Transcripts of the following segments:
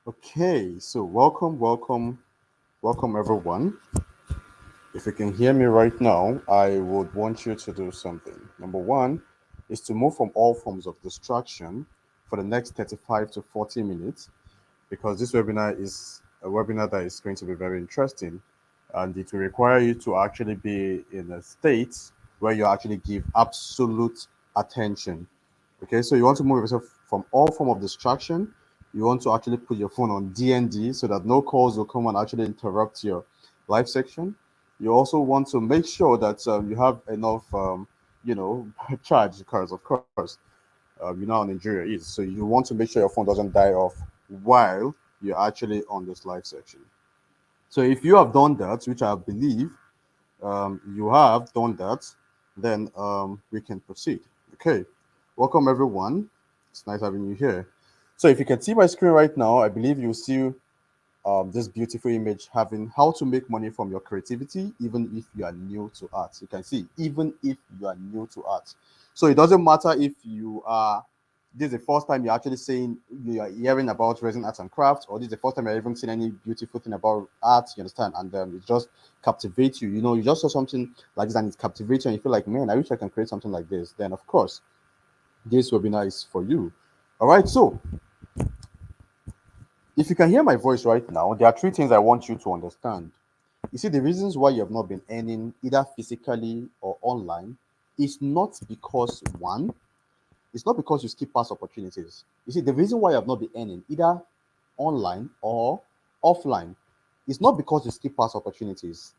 Okay, so welcome everyone. If you can hear me right now, I would want you to do something. Number one is to move from all forms of distraction for the next 35 to 40 minutes because this webinar is a webinar that is going to be very interesting and it will require you to actually be in a state where you actually give absolute attention. Okay, so you want to move yourself from all form of distraction. You want to actually put your phone on DND so that no calls will come and actually interrupt your live section. You also want to make sure that you have enough, charge because, of course, you know how Nigeria is. So you want to make sure your phone doesn't die off while you're actually on this live section. So if you have done that, which I believe you have done that, then we can proceed. Okay, welcome everyone. It's nice having you here. So if you can see my screen right now, I believe you see this beautiful image having how to make money from your creativity, even if you are new to art. You can see, even if you are new to art. So it doesn't matter if you are this is the first time you're actually saying you are hearing about resin arts and crafts, or this is the first time you're even seen any beautiful thing about art, you understand, and it just captivates you. You know, you just saw something like this and it captivates you, and you feel like, man, I wish I can create something like this. Then, of course, this webinar is for you. All right, so if you can hear my voice right now, there are three things I want you to understand. You see, the reasons why you have not been earning either physically or online is not because one, it's not because you skip past opportunities. You see, the reason why you have not been earning either online or offline is not because you skip past opportunities.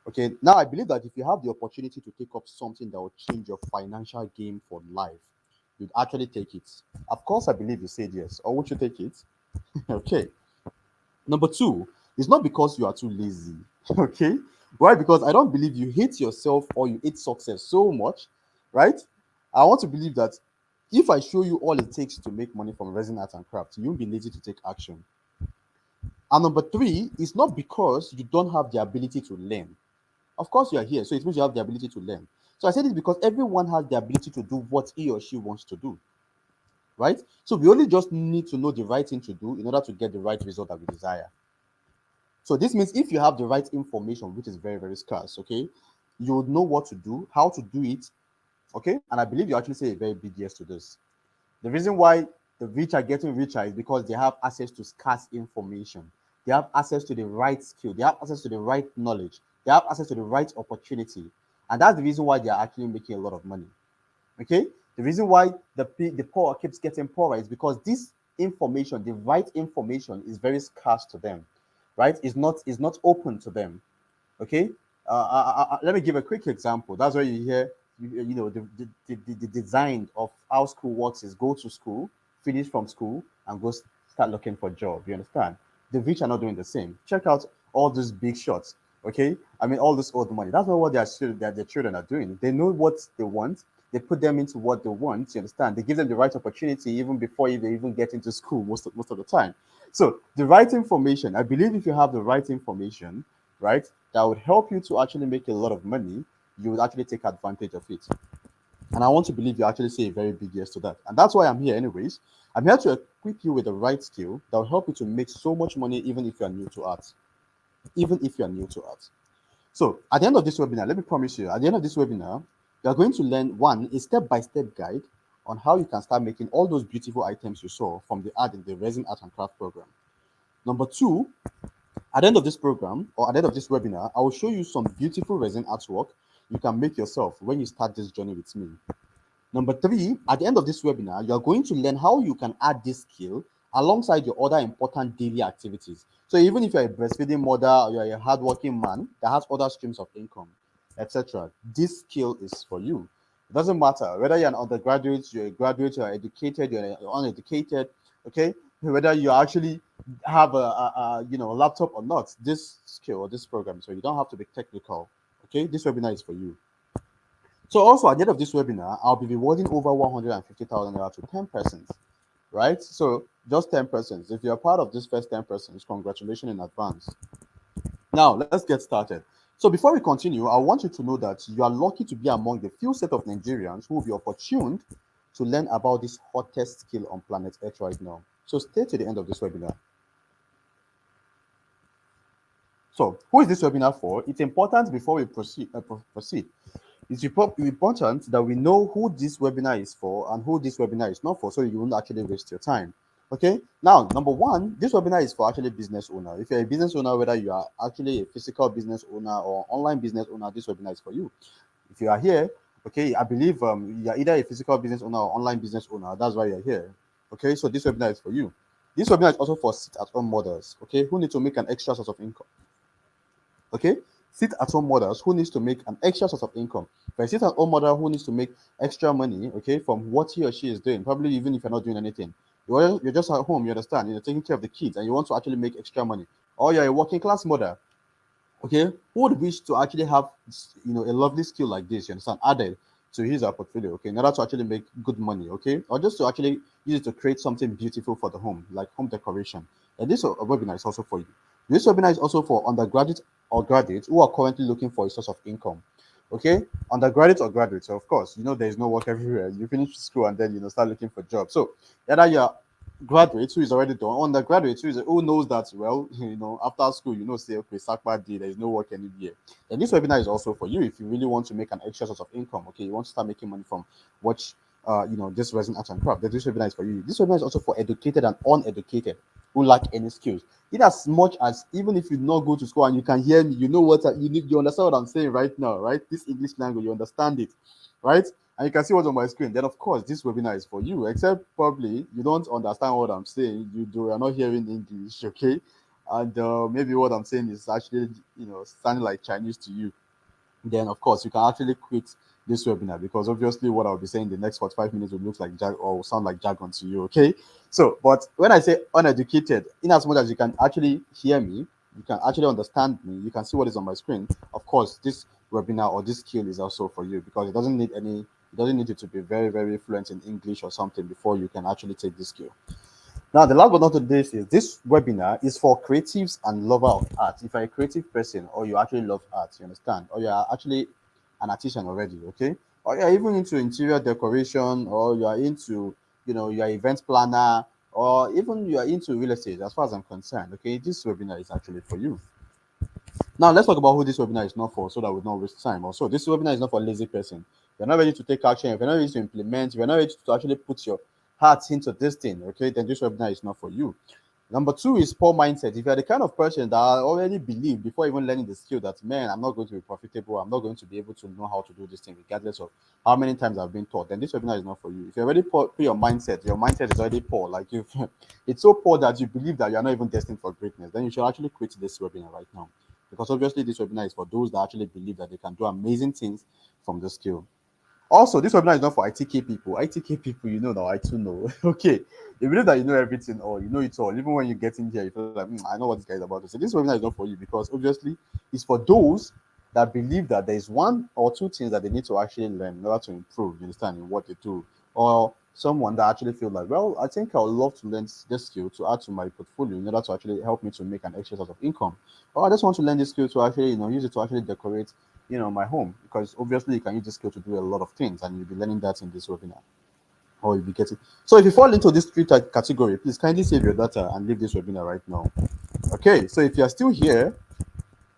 Okay, now I believe that if you have the opportunity to take up something that will change your financial game for life, you'd actually take it. Of course, I believe you said yes, or would you take it? Okay. Number two, it's not because you are too lazy. Okay. Why? Because I don't believe you hate yourself or you hate success so much, right? I want to believe that if I show you all it takes to make money from resin art and craft, you won't be lazy to take action. And number three, it's not because you don't have the ability to learn. Of course, you are here, so it means you have the ability to learn. So I said it because everyone has the ability to do what he or she wants to do, right? So we only just need to know the right thing to do in order to get the right result that we desire. So this means if you have the right information, which is very, very scarce, okay, you would know what to do, how to do it, okay? And I believe you actually say a very big yes to this. The reason why the rich are getting richer is because they have access to scarce information. They have access to the right skill. They have access to the right knowledge. They have access to the right opportunity. And that's the reason why they are actually making a lot of money. Okay? The reason why the poor keeps getting poorer is because this information, the right information, is very scarce to them, right? It's not open to them. Okay, let me give a quick example. That's why you hear, the design of how school works is go to school, finish from school, and go start looking for a job. You understand? The rich are not doing the same. Check out all these big shots. Okay, I mean all this old money. That's not what their children are doing. They know what they want. They put them into what they want. You understand? They give them the right opportunity even before they even get into school most of the time. So the right information. I believe if you have the right information, right, that would help you to actually make a lot of money, you would actually take advantage of it. And I want to believe you actually say a very big yes to that. And that's why I'm here, anyways. I'm here to equip you with the right skill that will help you to make so much money, even if you are new to art. Even if you are new to art. So at the end of this webinar, let me promise you, at the end of this webinar, you are going to learn one, a step-by-step guide on how you can start making all those beautiful items you saw from the ad in the Resin Art and Craft program. Number two, at the end of this program or at the end of this webinar, I will show you some beautiful resin artwork you can make yourself when you start this journey with me. Number three, at the end of this webinar, you are going to learn how you can add this skill alongside your other important daily activities. So even if you're a breastfeeding mother or you're a hardworking man that has other streams of income, etc., this skill is for you. It doesn't matter whether you're an undergraduate, you're a graduate, you're educated, you're uneducated, okay? Whether you actually have a laptop or not, this skill or this program, so you don't have to be technical, okay? This webinar is for you. So also at the end of this webinar, I'll be rewarding over 150,000 naira to 10 persons, right? So just 10 persons. If you're part of this first 10 persons, congratulations in advance. Now let's get started. So before we continue, I want you to know that you are lucky to be among the few set of Nigerians who will be opportuned to learn about this hottest skill on planet Earth right now. So stay to the end of this webinar. So, who is this webinar for? It's important before we proceed. It's important that we know who this webinar is for and who this webinar is not for, so you won't actually waste your time. Okay. Now, number one, this webinar is for actually business owner. If you're a business owner, whether you are actually a physical business owner or online business owner, this webinar is for you. If you are here, okay, I believe you're either a physical business owner or online business owner. That's why you're here. Okay, so this webinar is for you. This webinar is also for sit-at-home mothers, okay, who need to make an extra source of income. Okay, sit-at-home mothers who needs to make an extra source of income. For a sit-at-home mother who needs to make extra money, okay, from what he or she is doing, probably even if you're not doing anything, you're just at home, you understand, you're taking care of the kids, and you want to actually make extra money, or you're a working class mother, okay, who would wish to actually have a lovely skill like this, you understand, added to his portfolio, okay, in order to actually make good money, okay, or just to actually use it to create something beautiful for the home, like home decoration. And this webinar is also for you. This webinar is also for undergraduates or graduates who are currently looking for a source of income. Okay, undergraduates or graduates, so of course, there is no work everywhere. You finish school and then start looking for jobs. So either you're graduate who is already done, undergraduate who knows that, well, after school, say, okay, Sakpa day, there is no work anywhere. Then this webinar is also for you if you really want to make an extra source of income. Okay, you want to start making money from what this resin art and craft. Then this webinar is for you. This webinar is also for educated and uneducated who lack any skills. In as much as, even if you not go to school and you can hear me, you know what you understand what I'm saying right now, right? This English language, you understand it, right? And you can see what's on my screen. Then, of course, this webinar is for you, except probably you don't understand what I'm saying. You are not hearing English, okay? And maybe what I'm saying is actually, sounding like Chinese to you. Then, of course, you can actually quit this webinar, because obviously what I'll be saying the next 45 minutes will look like or will sound like jargon to you, okay? So, but when I say uneducated, in as much as you can actually hear me, you can actually understand me, you can see what is on my screen. Of course, this webinar or this skill is also for you, because it doesn't need you to be very, very fluent in English or something before you can actually take this skill. Now, the last but not least is this webinar is for creatives and lover of art. If you're a creative person or you actually love art, you understand, or you are actually an artisan already, okay, or you're even into interior decoration, or you are into, you're event planner, or even you are into real estate, as far as I'm concerned, okay, this webinar is actually for you. Now, let's talk about who this webinar is not for, so that we don't waste time. Also, this webinar is not for a lazy person. If you're not ready to take action, if you're not ready to implement, if you're not ready to actually put your heart into this thing, okay, then this webinar is not for you. Number two is poor mindset. If you're the kind of person that already believe before even learning the skill that, man, I'm not going to be profitable, I'm not going to be able to know how to do this thing, regardless of how many times I've been taught, then this webinar is not for you. If you're already poor, your mindset is already poor, like it's so poor that you believe that you're not even destined for greatness, then you should actually quit this webinar right now. Because obviously this webinar is for those that actually believe that they can do amazing things from the skill. Also, this webinar is not for ITK people. ITK people, now I too know. Okay. You believe that you know everything or you know it all. Even when you get in here, you feel like, I know what this guy is about to say. This webinar is not for you, because obviously it's for those that believe that there is one or two things that they need to actually learn in order to improve, you understand, in what they do. Or someone that actually feel like, well, I think I would love to learn this skill to add to my portfolio in order to actually help me to make an extra source of income. Or I just want to learn this skill to actually, use it to actually decorate my home, because obviously you can use this skill to do a lot of things, and you'll be learning that in this webinar, or you'll be getting. So if you fall into this three category, please kindly save your data and leave this webinar right now. Okay, so if you're still here,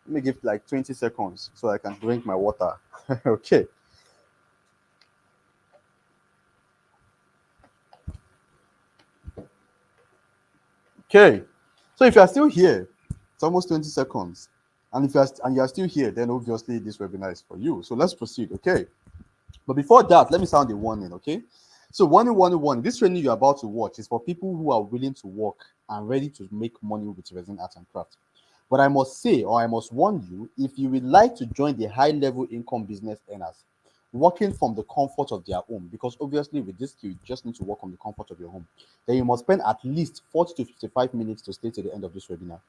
let me give like 20 seconds so I can drink my water. Okay. Okay. So if you are still here, it's almost 20 seconds. And if you are still here, then obviously this webinar is for you. So let's proceed. Okay. But before that, let me sound the warning, okay? So warning. This training you're about to watch is for people who are willing to work and ready to make money with resin art and craft. But I must say, or I must warn you, if you would like to join the high-level income business earners, working from the comfort of their home, because obviously with this skill, you just need to work on the comfort of your home, then you must spend at least 40 to 55 minutes to stay to the end of this webinar.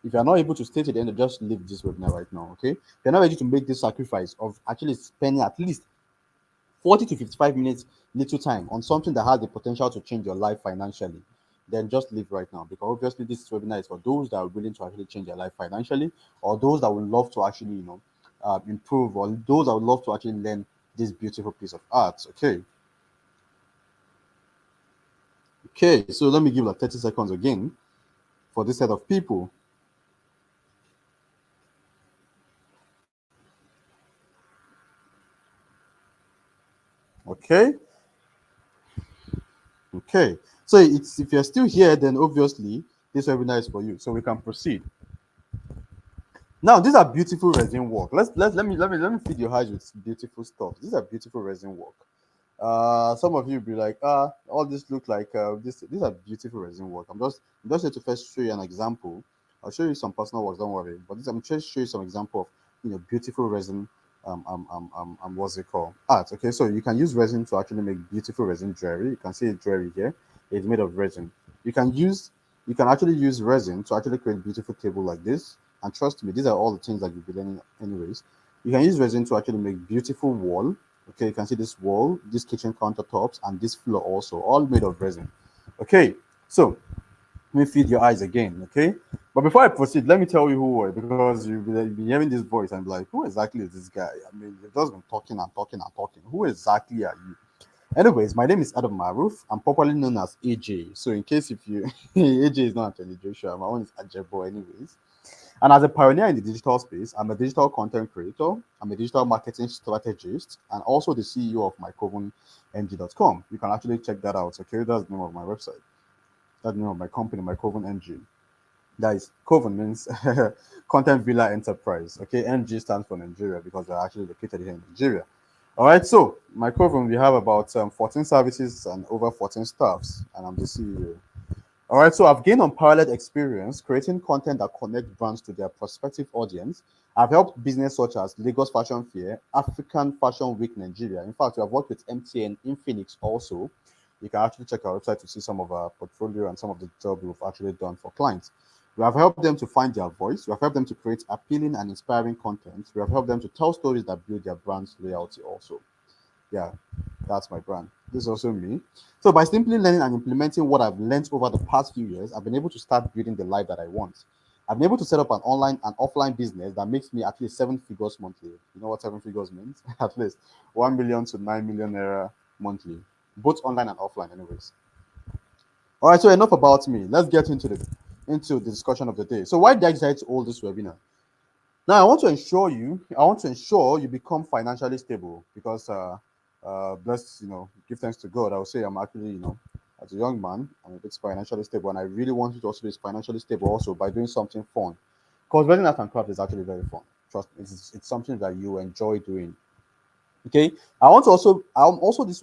If you're not able to stay to the end, just leave this webinar right now, okay? If you're not ready to make this sacrifice of actually spending at least 40 to 55 minutes little time on something that has the potential to change your life financially, then just leave right now, because obviously this webinar is for those that are willing to actually change their life financially, or those that would love to actually improve, or those that would love to actually learn this beautiful piece of art. Okay, so let me give like 30 seconds again for this set of people. Okay. Okay. So it's if you're still here, then obviously this webinar is for you. So we can proceed. Now, these are beautiful resin work. Let me feed your eyes with beautiful stuff. These are beautiful resin work. Some of you be like, all this look like this. These are beautiful resin work. I'm just here to first show you an example. I'll show you some personal work. Don't worry. But I'm just show you some example of beautiful resin. What's it called? Art. Okay, so you can use resin to actually make beautiful resin jewelry. You can see jewelry here. It's made of resin. You can use you can actually use resin to actually create beautiful table like this. And trust me, these are all the things that you'll be learning anyways. You can use resin to actually make beautiful wall. Okay, you can see this wall, this kitchen countertops, and this floor also, all made of resin. Okay, so let me feed your eyes again. Okay, but before I proceed, let me tell you who are, because you've been hearing this voice and be like, who exactly is this guy? I mean, you've just been talking and talking and talking. Who exactly are you? Anyways, my name is Adam Maruf. I'm popularly known as AJ. So in case if you AJ is not Anthony Joshua, my own is Ajebo anyways. And as a pioneer in the digital space, I'm a digital content creator, I'm a digital marketing strategist, and also the CEO of mycovenng.com. You can actually check that out. Okay, that's the name of my website. That's the name of my company, mycoven NG. That is Coven means Content Villa Enterprise. Okay, NG stands for Nigeria because we're actually located here in Nigeria. All right, so my Coven, we have about 14 services and over 14 staffs, and I'm the CEO. All right, so I've gained unparalleled experience creating content that connects brands to their prospective audience. I've helped business such as Lagos Fashion Fair, African Fashion Week Nigeria. In fact, we have worked with MTN in Phoenix also. You can actually check our website to see some of our portfolio and some of the jobs we've actually done for clients. We have helped them to find their voice. We have helped them to create appealing and inspiring content. We have helped them to tell stories that build their brand's loyalty also. Yeah, that's my brand. This is also me. So by simply learning and implementing what I've learned over the past few years, I've been able to start building the life that I want. I've been able to set up an online and offline business that makes me at least 7 figures monthly. You know what 7 figures means? At least 1 million to 9 million naira monthly, both online and offline, anyways. All right, so enough about me. Let's get into the discussion of the day. So why did I decide to hold this webinar? Now, I want to ensure you become financially stable because, bless, give thanks to God. I would say I'm actually, as a young man, I'm a bit financially stable, and I really want you to also be financially stable also by doing something fun. Because wedding art and craft is actually very fun. Trust me, it's something that you enjoy doing. Okay, I'm also holding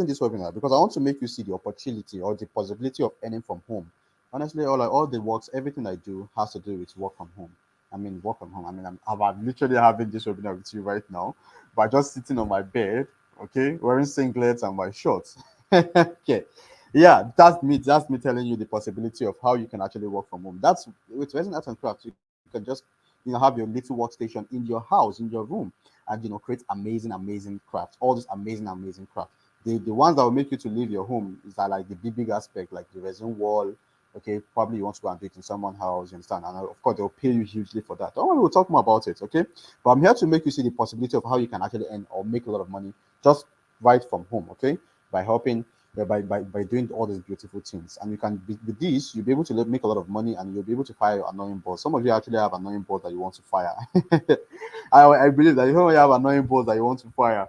this webinar because I want to make you see the opportunity or the possibility of earning from home. Honestly, all the works, everything I do has to do with work from home. I mean, work from home. I mean, I'm literally having this webinar with you right now by just sitting on my bed, okay, wearing singlets and my shorts. Okay, yeah, That's me telling you the possibility of how you can actually work from home. That's with Resin Art and Crafts. You can just have your little workstation in your house, in your room, and create amazing crafts. All these amazing crafts. The ones that will make you to leave your home is that like the big aspect, like the resin wall. Okay, probably you want to go and do it in someone's house, you understand? And of course, they'll pay you hugely for that. Don't worry, we'll talk more about it, okay? But I'm here to make you see the possibility of how you can actually earn or make a lot of money just right from home, okay? By helping, by doing all these beautiful things. And you can, with this, you'll be able to make a lot of money and you'll be able to fire your annoying boss. Some of you actually have annoying boss that you want to fire. I believe that you have annoying boss that you want to fire.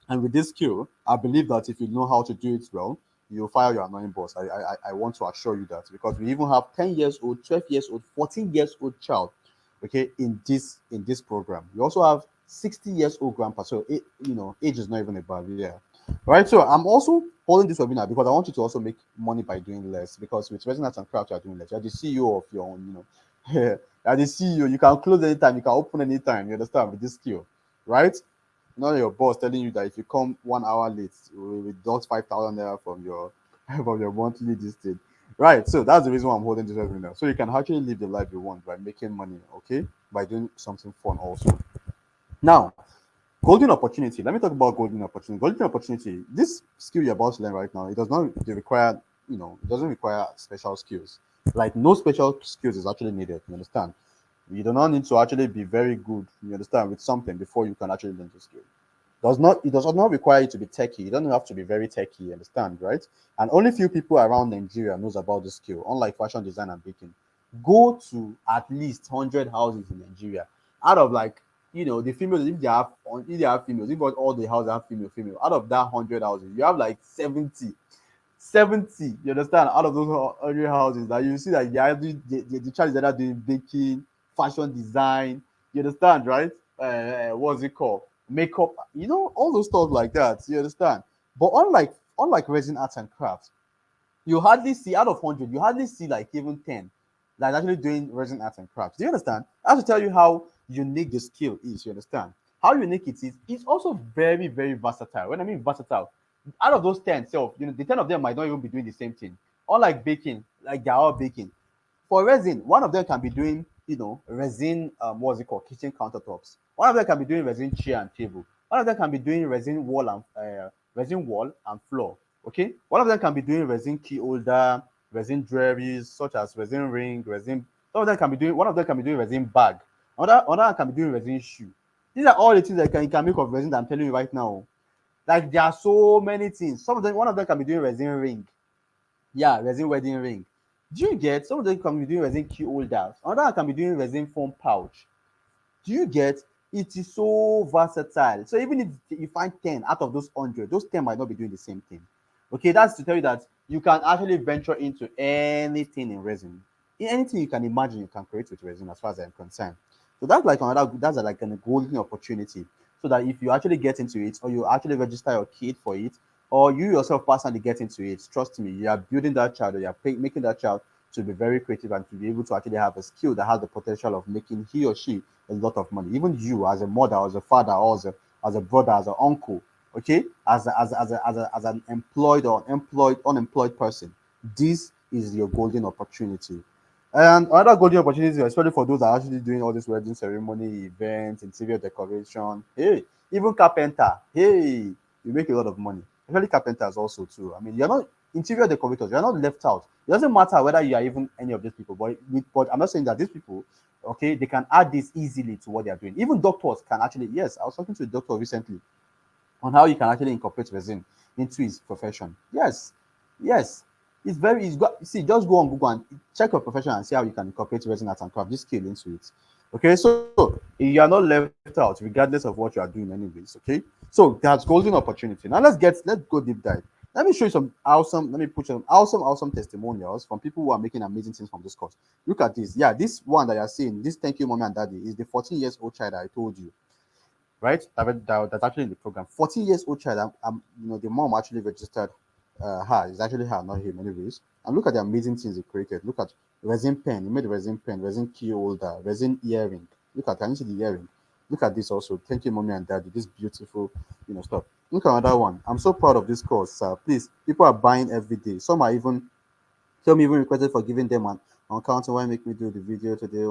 And with this skill, I believe that if you know how to do it well, you'll fire your annoying boss. I want to assure you that because we even have 10 years old, 12 years old, 14 years old child, okay, in this program. We also have 60 years old grandpa. So age is not even a barrier. Right. So I'm also holding this webinar because I want you to also make money by doing less. Because with Resin Art and Craft, you are doing less. You're the CEO of your own, you're the CEO. You can close anytime, you can open anytime, you understand, with this skill, right? Not your boss telling you that if you come 1 hour late, we deduct 5,000 naira from your from your monthly this thing. Right. So that's the reason why I'm holding this webinar. So you can actually live the life you want by making money, okay? By doing something fun also. Now, golden opportunity. Let me talk about golden opportunity. Golden opportunity. This skill you're about to learn right now, it does not require, it doesn't require special skills. Like no special skills is actually needed. You understand? You do not need to actually be very good, you understand, with something before you can actually learn the skill. It does not require you to be techie. You don't have to be very techie, you understand, right? And only few people around Nigeria knows about this skill, unlike fashion design and baking. Go to at least 100 houses in Nigeria. Out of like the females, if they have females, if all the houses have female, out of that 100 houses, you have like 70, you understand, out of those 100 houses, that you see that the child is either doing baking, fashion design, you understand, right? What's it called? Makeup, all those stuff like that, you understand. But unlike resin arts and crafts, you hardly see, out of 100, you hardly see like even 10 that's actually doing resin arts and crafts. Do you understand? I have to tell you how unique the skill is. You understand? How unique it is. It's also very, very versatile. When I mean versatile, out of those 10 self, the 10 of them might not even be doing the same thing. Unlike baking, like they're all baking. For resin, one of them can be doing, resin, what's it called, kitchen countertops. One of them can be doing resin chair and table. One of them can be doing resin wall and floor. Okay, one of them can be doing resin key holder, resin jewelries such as resin ring, resin. One of them can be doing resin bag. Another can be doing resin shoe. These are all the things that you can make of resin that I'm telling you right now. Like there are so many things. One of them can be doing resin ring. Yeah, resin wedding ring. Do you get? Some of them can be doing resin key holders. Another can be doing resin foam pouch. Do you get? It is so versatile. So even if you find 10 out of those 100, those 10 might not be doing the same thing. Okay, that's to tell you that you can actually venture into anything in resin. Anything you can imagine, you can create with resin, as far as I'm concerned. So that's like a golden opportunity. So that if you actually get into it, or you actually register your kid for it, or you yourself personally get into it, trust me, you are building that child, or you are making that child to be very creative and to be able to actually have a skill that has the potential of making he or she a lot of money. Even you, as a mother, as a father, or as a brother, as an uncle, okay, as an employed or unemployed person, this is your golden opportunity. And another golden opportunity, especially for those that are actually doing all this wedding ceremony, events, interior decoration. Hey, even carpenter. Hey, you make a lot of money. Especially carpenters also too. I mean, you're not interior decorators. You're not left out. It doesn't matter whether you are even any of these people. But I'm not saying that these people, okay, they can add this easily to what they are doing. Even doctors can actually. Yes, I was talking to a doctor recently on how you can actually incorporate resin into his profession. Yes, yes. It's got, see, just go on Google and check your profession and see how you can incorporate resin art and craft, this skill into it. Okay, so you are not left out regardless of what you are doing, anyways. Okay, so that's golden opportunity. Now let's go deep dive. Let me show you let me put some awesome testimonials from people who are making amazing things from this course. Look at this. Yeah, this one that you're seeing, this thank you, mommy and daddy, is the 14 years old child that I told you, right? That's actually in the program. 14 years old child. The mom actually registered her. It's actually her, not him, anyways. And look at the amazing things he created. Look at resin pen. He made a resin pen, resin key holder, resin earring. Can you see the earring? Look at this also. Thank you, mommy and daddy. This beautiful, stuff. Look at another one. I'm so proud of this course, sir. Please, people are buying every day. Some even requested for giving them an account. Why make me do the video today?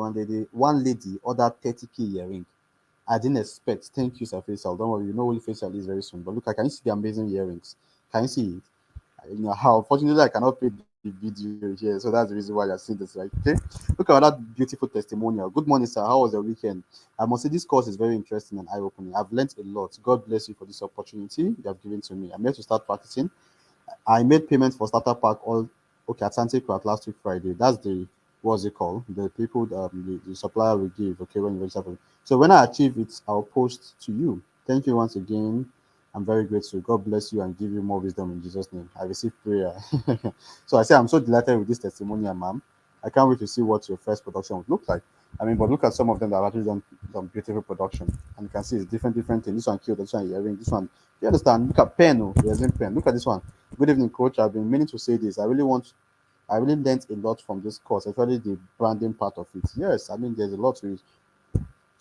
One lady ordered 30K earring. I didn't expect. Thank you, Sir Faisal. Don't worry, Holy Faisal is very soon. But look, can you see the amazing earrings? Can you see it? How unfortunately I cannot play the video here, so that's the reason why you're seeing this, right? Okay. Look at that beautiful testimonial. Good morning, sir. How was your weekend? I must say this course is very interesting and eye-opening. I've learned a lot. God bless you for this opportunity you have given to me. I'm here to start practicing. I made payment for starter pack all okay at Santi Craft last week Friday. That's the what's it called? The people the supplier will give, okay, when you register for it. So when I achieve it, I'll post to you. Thank you once again. I'm very grateful. God bless you and give you more wisdom in Jesus' name. I receive prayer. So I say I'm so delighted with this testimonial, ma'am. I can't wait to see what your first production would look like. I mean, but look at some of them that have actually done beautiful production. And you can see it's different things. This one killed, this one earring, this one. You understand? Look at pen, resin pen. Look at this one. Good evening, coach. I've been meaning to say this. I really learned a lot from this course, especially the branding part of it. Yes, I mean, there's a lot to it.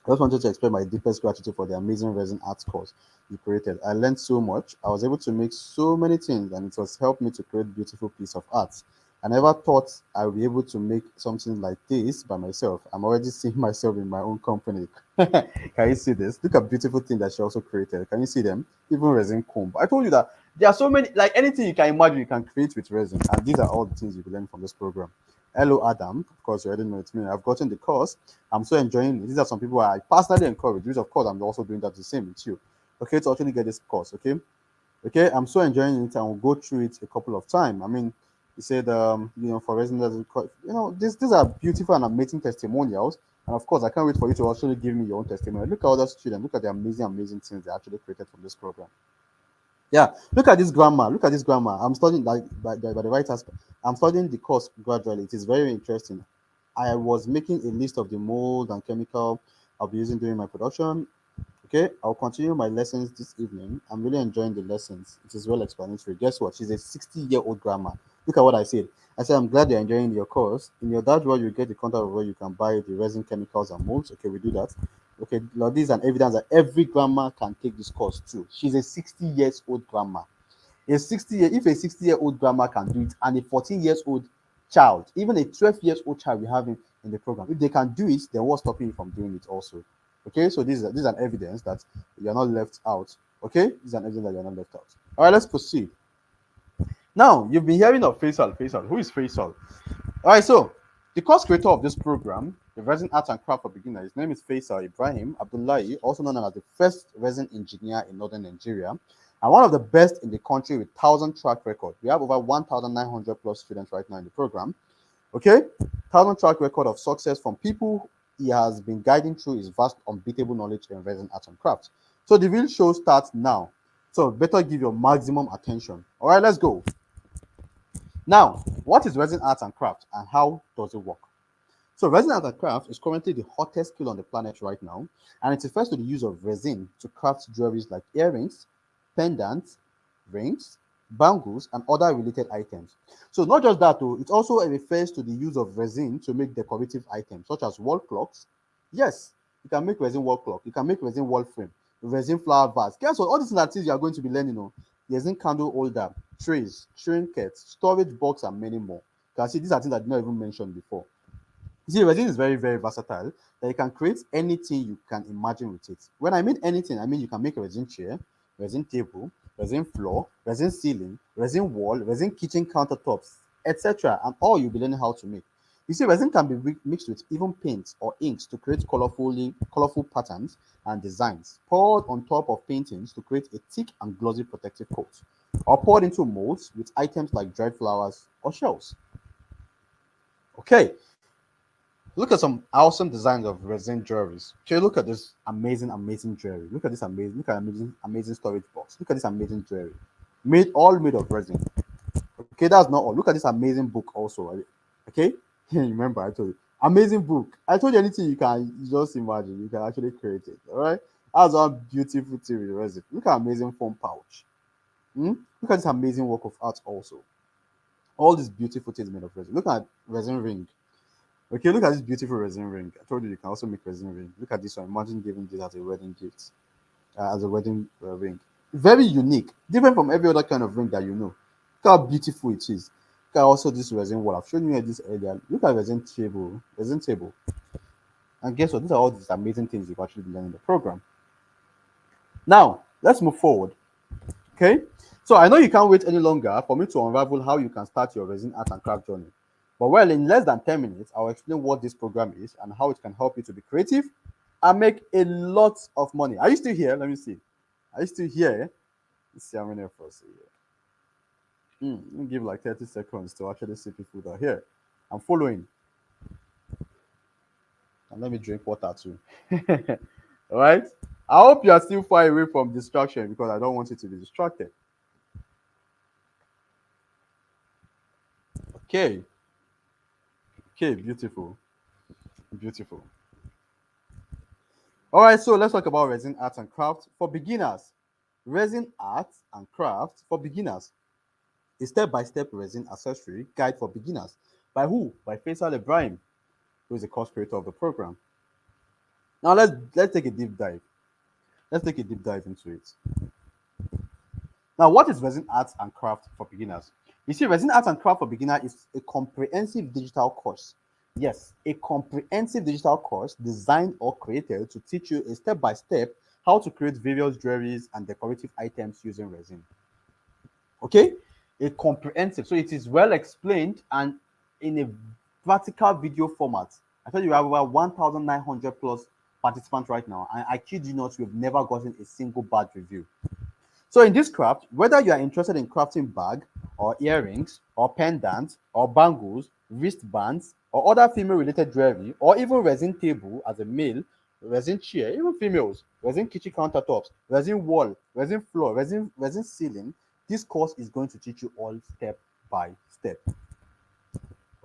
I just wanted to express my deepest gratitude for the amazing resin arts course you created. I learned so much. I was able to make so many things, and it was helped me to create beautiful piece of art. I never thought I would be able to make something like this by myself. I'm already seeing myself in my own company. Can you see this? Look at beautiful thing that she also created. Can you see them? Even resin comb. I told you that there are so many, like anything you can imagine, you can create with resin, and these are all the things you can learn from this program. Hello, Adam. Of course, you already know it's me. I've gotten the course. I'm so enjoying it. These are some people I personally encourage, which of course I'm also doing that the same with you. Okay, to actually get this course. Okay, I'm so enjoying it and we'll go through it a couple of times. I mean, he said, for residents, these are beautiful and amazing testimonials. And of course, I can't wait for you to actually give me your own testimony. Look at other students. Look at the amazing, amazing things they actually created from this program. Yeah, look at this grandma. Look at this grandma. I'm studying like by the right aspect. I'm studying the course gradually. It is very interesting. I was making a list of the mold and chemical I'll be using during my production. Okay, I'll continue my lessons this evening. I'm really enjoying the lessons. It is well explanatory. Guess what? She's a 60-year-old grandma. Look at what I said. I said, I'm glad you're enjoying your course. In your dashboard, you get the contact of where you can buy the resin chemicals and molds. Okay, we do that. Okay, now this is an evidence that every grandma can take this course too. She's a 60 years old grandma. If a 60-year-old grandma can do it, and a 14 years old child, even a 12 years old child we have in the program, if they can do it, then what's stopping you from doing it also? Okay, so this is an evidence that you're not left out. Okay, this is an evidence that you're not left out. All right, let's proceed. Now, you've been hearing of Faisal. Faisal, who is Faisal? All right, so the course creator of this program, the Resin Art and Craft for Beginners, his name is Faisal Ibrahim Abdullahi, also known as the first resin engineer in northern Nigeria, and one of the best in the country with 1,000 track record. We have over 1,900 plus students right now in the program. Okay, 1,000 track record of success from people he has been guiding through his vast, unbeatable knowledge in resin art and craft. So the real show starts now. So better give your maximum attention. All right, let's go. Now, what is resin art and craft and how does it work? So resin art and craft is currently the hottest skill on the planet right now, and it refers to the use of resin to craft jewelries like earrings, pendants, rings, bangles, and other related items. So not just that, though, it also refers to the use of resin to make decorative items such as wall clocks. Yes, you can make resin wall clock. You can make resin wall frame, resin flower vase. Guess what? All these things you are going to be learning on. Resin candle holder, trays, trinkets, storage box, and many more. You can see these are things I did not even mention before. You see, resin is very, very versatile that you can create anything you can imagine with it. When I mean anything, I mean you can make a resin chair, resin table, resin floor, resin ceiling, resin wall, resin kitchen countertops, etc. And all you'll be learning how to make. You see, resin can be mixed with even paints or inks to create colorful patterns and designs, poured on top of paintings to create a thick and glossy protective coat, or poured into molds with items like dried flowers or shells. Okay, look at some awesome designs of resin jewelries. Okay, look at this amazing, amazing jewelry. Look at amazing, amazing storage box. Look at this amazing jewelry. All made of resin. Okay, that's not all. Look at this amazing book also. Okay, remember I told you. Amazing book. I told you anything you can just imagine, you can actually create it. All right. That's one beautiful thing with resin. Look at amazing phone pouch. Look at this amazing work of art also. All these beautiful things made of resin. Look at resin ring. Okay, look at this beautiful resin ring. I told you can also make resin ring. Look at this one. Imagine giving this as a wedding gift, as a wedding ring. Very unique, different from every other kind of ring that you know. Look how beautiful it is. Look at also this resin wall. I've shown you this earlier. Look at resin table, And guess what? These are all these amazing things you've actually learned in the program. Now, let's move forward. Okay, so I know you can't wait any longer for me to unravel how you can start your resin art and craft journey. But well, in less than 10 minutes, I'll explain what this program is and how it can help you to be creative and make a lot of money. Are you still here? Let me see. Are you still here? Let's see how many of us are here. Let me give like 30 seconds to actually see people that are here. I'm following. And let me drink water too. All right. I hope you are still far away from distraction because I don't want you to be distracted. Okay. Okay, beautiful. Beautiful. All right, so let's talk about resin art and craft for beginners. Resin art and craft for beginners. A step-by-step resin accessory guide for beginners. By who? By Faisal Ibrahim, who is the course creator of the program. Now let's take a deep dive. Let's take a deep dive into it. Now, what is resin art and craft for beginners? You see, resin art and craft for beginners is a comprehensive digital course. Yes, a comprehensive digital course designed or created to teach you a step-by-step how to create various jewelries and decorative items using resin. Okay, a comprehensive. So it is well explained and in a practical video format. I tell you, we have over 1,900 plus participants right now, and I kid you not, we've never gotten a single bad review. So in this craft, whether you are interested in crafting bag or earrings or pendants or bangles, wristbands, or other female related jewelry, or even resin table as a male, resin chair, even females, resin kitchen countertops, resin wall, resin floor, resin ceiling. This course is going to teach you all step by step.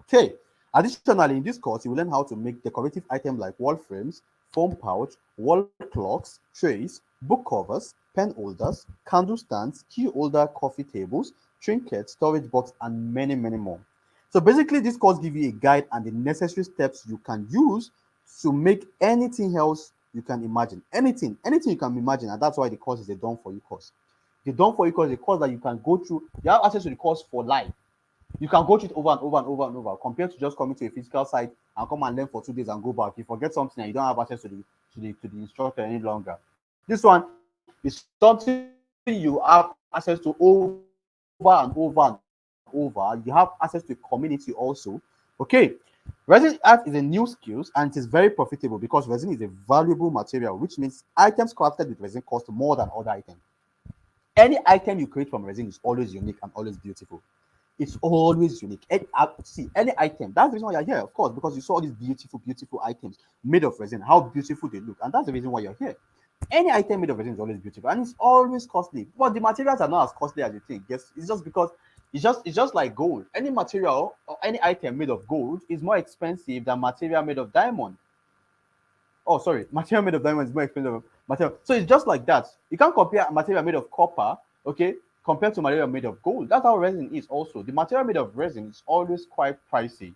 Okay. Additionally, in this course, you will learn how to make decorative items like wall frames, foam pouch, wall clocks, trays, book covers, pen holders, candle stands, key holder, coffee tables, trinkets, storage box, and many, many more. So basically, this course gives you a guide and the necessary steps you can use to make anything else you can imagine. Anything you can imagine, and that's why the course is a done for you course. The done for you course is a course that you can go through. You have access to the course for life. You can go through it over and over and over and over, compared to just coming to a physical site and come and learn for 2 days and go back. You forget something and you don't have access to the instructor any longer. This one is something you have access to over and over and over. You have access to a community also. Okay. Resin art is a new skills and it is very profitable because resin is a valuable material, which means items crafted with resin cost more than other items. Any item you create from resin is always unique and always beautiful. It's always unique. See, any item. That's the reason why you're here, of course, because you saw these beautiful items made of resin, how beautiful they look, and that's the reason why you're here. Any item made of resin is always beautiful and it's always costly. But the materials are not as costly as you think. Yes, it's just because it's just like gold. Any material or any item made of gold is more expensive than material made of diamond. Oh, sorry, material made of diamond is more expensive than material. So it's just like that. You can't compare material made of copper, okay, compared to material made of gold. That's how resin is also. The material made of resin is always quite pricey.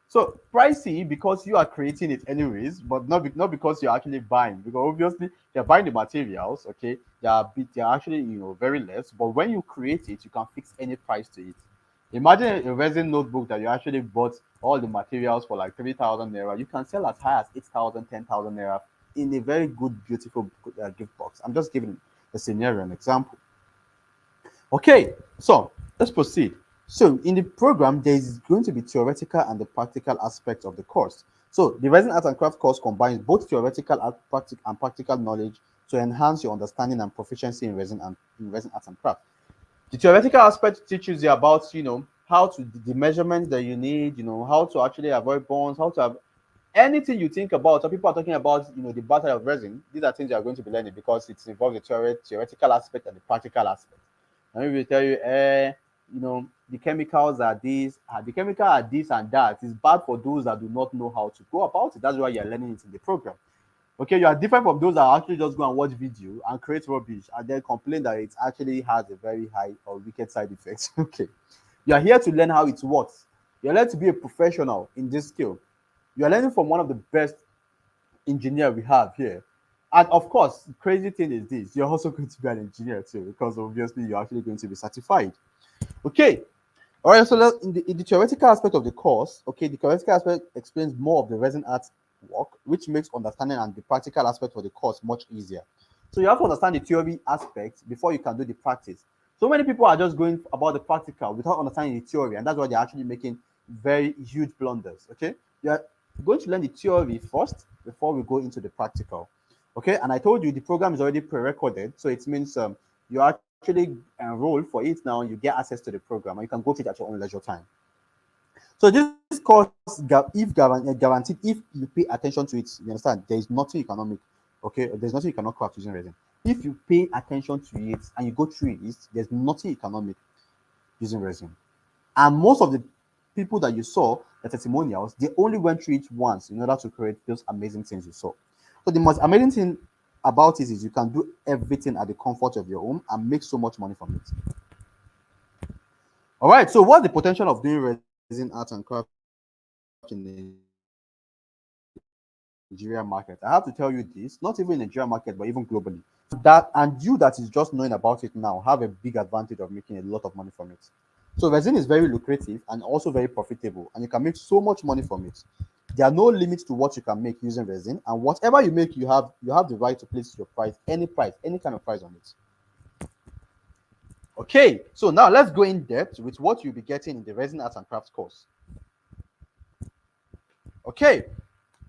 So pricey because you are creating it anyways, but not because you're actually buying. Because obviously you're buying the materials, okay? They're actually very less. But when you create it, you can fix any price to it. Imagine a resin notebook that you actually bought all the materials for like 3,000 naira. You can sell as high as 8,000, 10,000 naira in a very good, beautiful gift box. I'm just giving a scenario, an example. Okay, so let's proceed. So in the program, there is going to be theoretical and the practical aspects of the course. So the Resin Art and Craft course combines both theoretical and practical knowledge to enhance your understanding and proficiency in resin art and craft. The theoretical aspect teaches you about how to the measurements that you need, how to actually avoid burns, how to have anything you think about. So people are talking about the battle of resin. These are things you are going to be learning because it involves the theoretical aspect and the practical aspect. And we will tell you, the chemicals are this, the chemical are this and that. It's bad for those that do not know how to go about it. That's why you're learning it in the program. Okay, you are different from those that actually just go and watch video and create rubbish and then complain that it actually has a very high or wicked side effects. Okay, you are here to learn how it works. You're learning to be a professional in this skill. You are learning from one of the best engineer we have here. And of course, crazy thing is this: you're also going to be an engineer too, because obviously you're actually going to be certified. Okay, all right. So in the theoretical aspect of the course, okay, the theoretical aspect explains more of the resin art work, which makes understanding and the practical aspect of the course much easier. So you have to understand the theory aspect before you can do the practice. So many people are just going about the practical without understanding the theory, and that's why they're actually making very huge blunders. Okay, you're going to learn the theory first before we go into the practical. Okay, and I told you the program is already pre-recorded, so it means you actually enroll for it now. You get access to the program, and you can go to it at your own leisure time. So this course, guaranteed, if you pay attention to it, you understand, there is nothing you cannot make. Okay, there's nothing you cannot craft using resin. If you pay attention to it and you go through it, there's nothing you cannot make using resin. And most of the people that you saw, the testimonials, they only went through it once in order to create those amazing things you saw. So the most amazing thing about it is you can do everything at the comfort of your home and make so much money from it. All right. So what's the potential of doing resin art and craft in the Nigeria market? I have to tell you this, not even in Nigeria market, but even globally. And you that is just knowing about it now have a big advantage of making a lot of money from it. So resin is very lucrative and also very profitable, and you can make so much money from it. There are no limits to what you can make using resin, and whatever you make, you have the right to place your price, any kind of price on it. Okay, so now let's go in depth with what you'll be getting in the Resin Arts and Crafts course. Okay,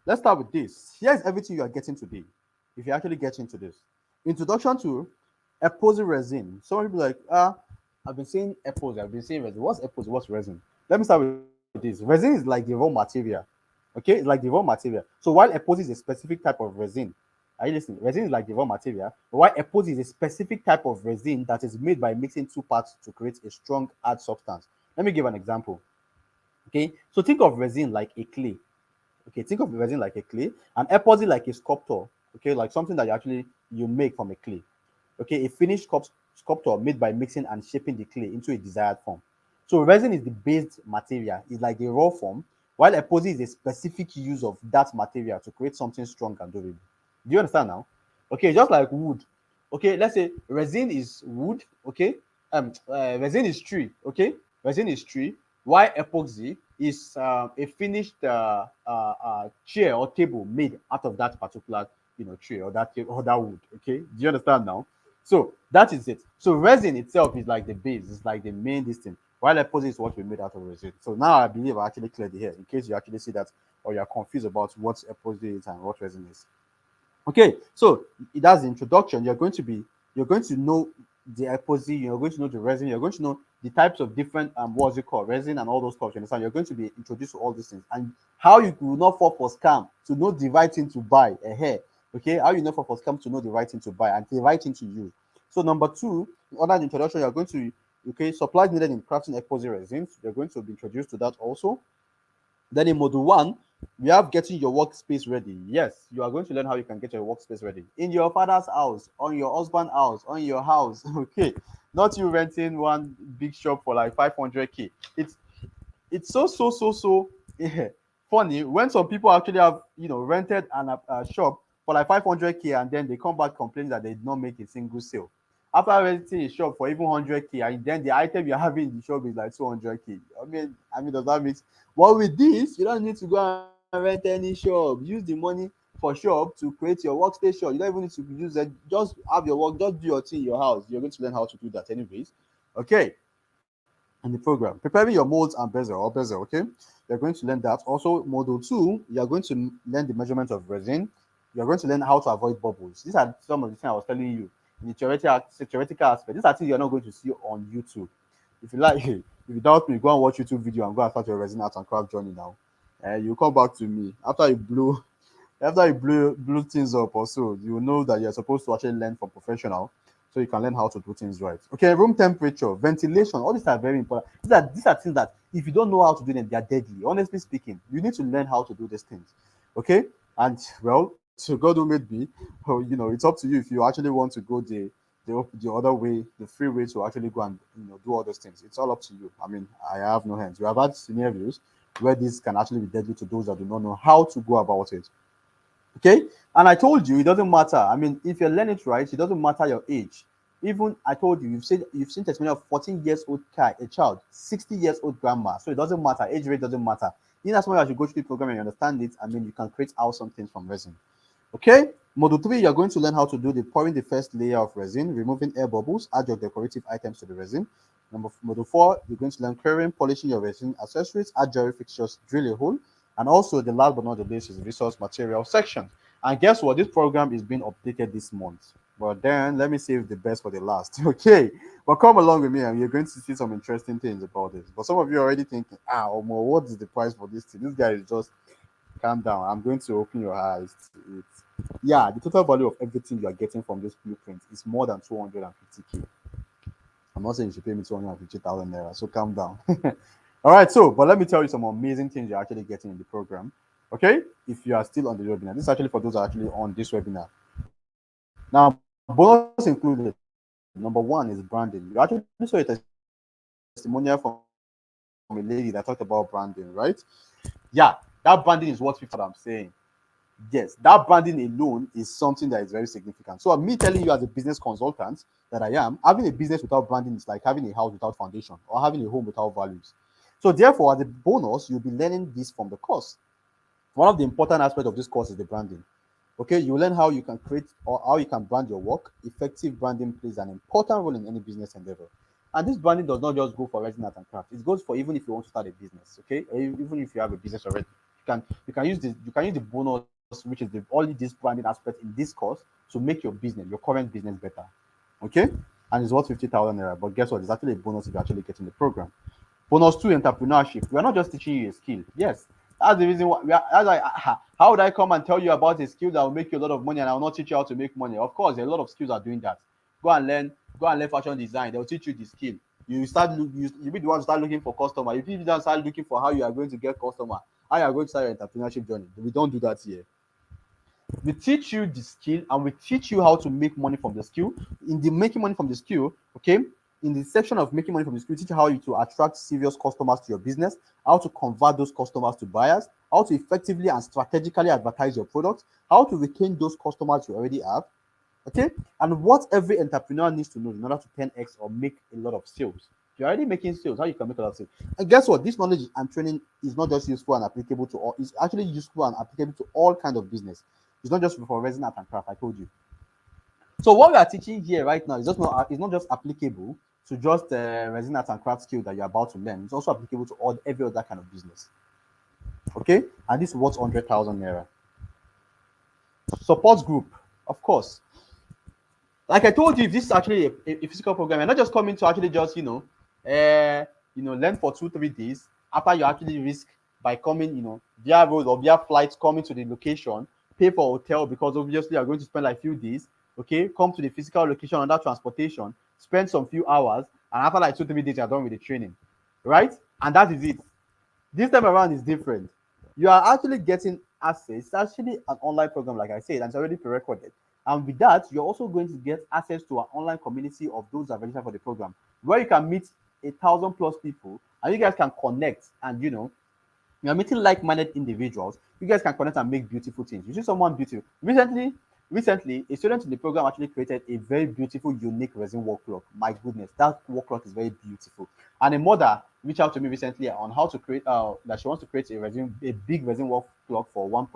let's start with this. Here's everything you are getting today. If you actually get into this, introduction to epoxy resin. Some people like, I've been saying epoxy, I've been saying resin. What's epoxy? What's resin? Let me start with this. it is. Resin is like the raw material. Okay, it's like the raw material. So while epoxy is a specific type of resin, are you listening? Resin is like the raw material, but while epoxy is a specific type of resin that is made by mixing two parts to create a strong hard substance. Let me give an example. Okay, so think of resin like a clay. Okay, think of the resin like a clay, and epoxy like a sculptor. Okay, like something that you make from a clay. Okay, a finished sculpture made by mixing and shaping the clay into a desired form. So resin is the base material, it's like the raw form, while epoxy is a specific use of that material to create something strong and durable. Do you understand now? Okay, just like wood. Okay, let's say resin is wood. Okay, resin is tree. Okay, resin is tree, while epoxy is a finished chair or table made out of that particular tree or that wood. Okay, do you understand now? So that is it. So resin itself is like the base, it's like the main distance, while epoxy is what we made out of resin. So now I believe I actually cleared the hair in case you actually see that or you're confused about what epoxy is and what resin is. Okay, so that's the introduction. You're going to know the epoxy, you're going to know the resin, you're going to know the types of different what's it called, resin and all those stuff. You understand? You're going to be introduced to all these things and how you will not fall for scam to know the right thing to buy a hair. Okay, how you know for scam to know the right thing to buy and the right thing to use. So number two, under the introduction, you're going to supplies needed in crafting epoxy resins. You're going to be introduced to that also. Then in module one, we have getting your workspace ready. Yes, you are going to learn how you can get your workspace ready in your father's house, on your husband's house, on your house. Okay, not you renting one big shop for like 500K. It's so yeah, funny when some people actually have rented a shop for like 500K and then they come back complaining that they did not make a single sale after renting a shop for even 100K, and then the item you're having in the shop is like 200K. I mean, does that make sense? Well, with this, you don't need to go and rent any shop. Use the money for shop to create your workstation. You don't even need to use it. Just have your work. Just do your thing in your house. You're going to learn how to do that anyways. Okay. And the program, preparing your molds and bezel. Okay, you're going to learn that. Also, module two, you're going to learn the measurement of resin. You're going to learn how to avoid bubbles. These are some of the things I was telling you in the theoretical aspect. These are things you're not going to see on YouTube. If you like, if you doubt me, go and watch YouTube video and go and start your resin art and craft journey now. You come back to me after you blew things up or so, you will know that you're supposed to actually learn from professional so you can learn how to do things right. Okay, room temperature, ventilation, all these are very important. These are things that if you don't know how to do them, they are deadly. Honestly speaking, you need to learn how to do these things. Okay, and well, to God who made me, it's up to you if you actually want to go the other way, the free way to actually go and do all those things. It's all up to you. I mean, I have no hands. We have had scenarios where this can actually be deadly to those that do not know how to go about it. Okay, and I told you it doesn't matter. I mean, if you're learning it right, it doesn't matter your age. Even I told you, you've seen testimonial of 14 years old a child, 60 years old grandma. So it doesn't matter. Age rate doesn't matter. In as much as you go through the program and you understand it, I mean, you can create awesome things from resin. Okay, module 3, you're going to learn how to do the pouring the first layer of resin, removing air bubbles, add your decorative items to the resin. Module 4, you're going to learn curing, polishing your resin accessories, add jewelry fixtures, drill a hole, and also the last but not the least is the resource material section. And guess what? This program is being updated this month. But then let me save the best for the last. Okay, but come along with me and you're going to see some interesting things about this. But some of you are already thinking, Omo, what is the price for this thing? This guy is just calm down. I'm going to open your eyes to it. Yeah, the total value of everything you are getting from this blueprint is more than 250K. I'm not saying you should pay me 250,000 naira, so calm down. All right, so but let me tell you some amazing things you're actually getting in the program. Okay, if you are still on the webinar, this is actually for those that are actually on this webinar. Now, bonus included. Number one is branding. You actually saw a testimonial from a lady that talked about branding, right? Yeah, that branding is what 50,000 I'm saying. Yes, that branding alone is something that is very significant. So me telling you as a business consultant that I am, having a business without branding is like having a house without foundation or having a home without values. So therefore, as a bonus, you'll be learning this from the course. One of the important aspects of this course is the branding. Okay, you learn how you can create or how you can brand your work. Effective branding plays an important role in any business endeavor. And this branding does not just go for resin art and craft. It goes for even if you want to start a business, okay? Or even if you have a business already. You can use the bonus, which is only this branding aspect in this course to make your business, your current business better. Okay? And it's worth 50,000 naira. But guess what? It's actually a bonus if you're actually getting the program. Bonus 2, entrepreneurship. We are not just teaching you a skill. Yes, that's the reason why that's like, how would I come and tell you about a skill that will make you a lot of money and I will not teach you how to make money? Of course, a lot of skills are doing that. Go and learn fashion design. They'll teach you the skill. You be the one to start looking for customer. You be the one to start looking for how you are going to get customer, how you are going to start your entrepreneurship journey. We don't do that here. We teach you the skill and we teach you how to make money from the skill. In the making money from the skill, okay, in the section of making money from the skill, teach you how to attract serious customers to your business, how to convert those customers to buyers, how to effectively and strategically advertise your product, how to retain those customers you already have, okay, and what every entrepreneur needs to know in order to 10x or make a lot of sales. If you're already making sales, how you can make a lot of sales. And guess what? This knowledge and training is not just useful and applicable to all, it's actually useful and applicable to all kinds of business. It's not just for resin art and craft, I told you. So what we are teaching here right now is just not, it's not just applicable to just resin art and craft skill that you're about to learn. It's also applicable to every other kind of business. Okay, and this is what's 100,000 naira. Support group, of course. Like I told you, if this is actually a physical program, you're not just coming to actually just learn for 2-3 days after you actually risk by coming, via road or via flights, coming to the location, pay for hotel because obviously you're going to spend like a few days. Okay, come to the physical location under transportation, spend some few hours, and after like 2-3 days, you're done with the training, right? And that is it. This time around is different. You are actually getting access. It's actually an online program, like I said, and it's already pre-recorded. And with that, you're also going to get access to an online community of those that register for the program, where you can meet 1,000+ people, and you guys can connect. And you're meeting like-minded individuals. You guys can connect and make beautiful things. You see someone beautiful. Recently, a student in the program actually created a very beautiful, unique resin work clock. My goodness, that work clock is very beautiful. And a mother reached out to me recently on how to create that she wants to create a big resin work clock for one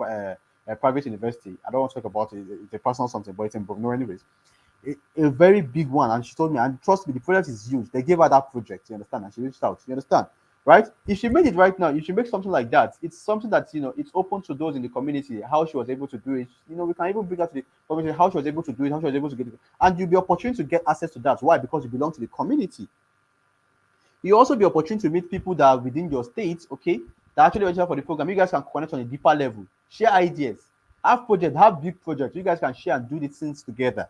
private university. I don't want to talk about it. It's a personal something, but it's in no, anyways. A very big one, and she told me, and trust me, the project is huge. They gave her that project, you understand, and she reached out. You understand? Right? If she made it right now, if she makes something like that, it's something that it's open to those in the community. How she was able to do it, we can even bring that to the community. How she was able to do it, how she was able to get it, and you'll be opportunity to get access to that. Why? Because you belong to the community. You also be opportunity to meet people that are within your state, okay, that actually register for the program. You guys can connect on a deeper level, share ideas, have projects, have big projects. You guys can share and do these things together.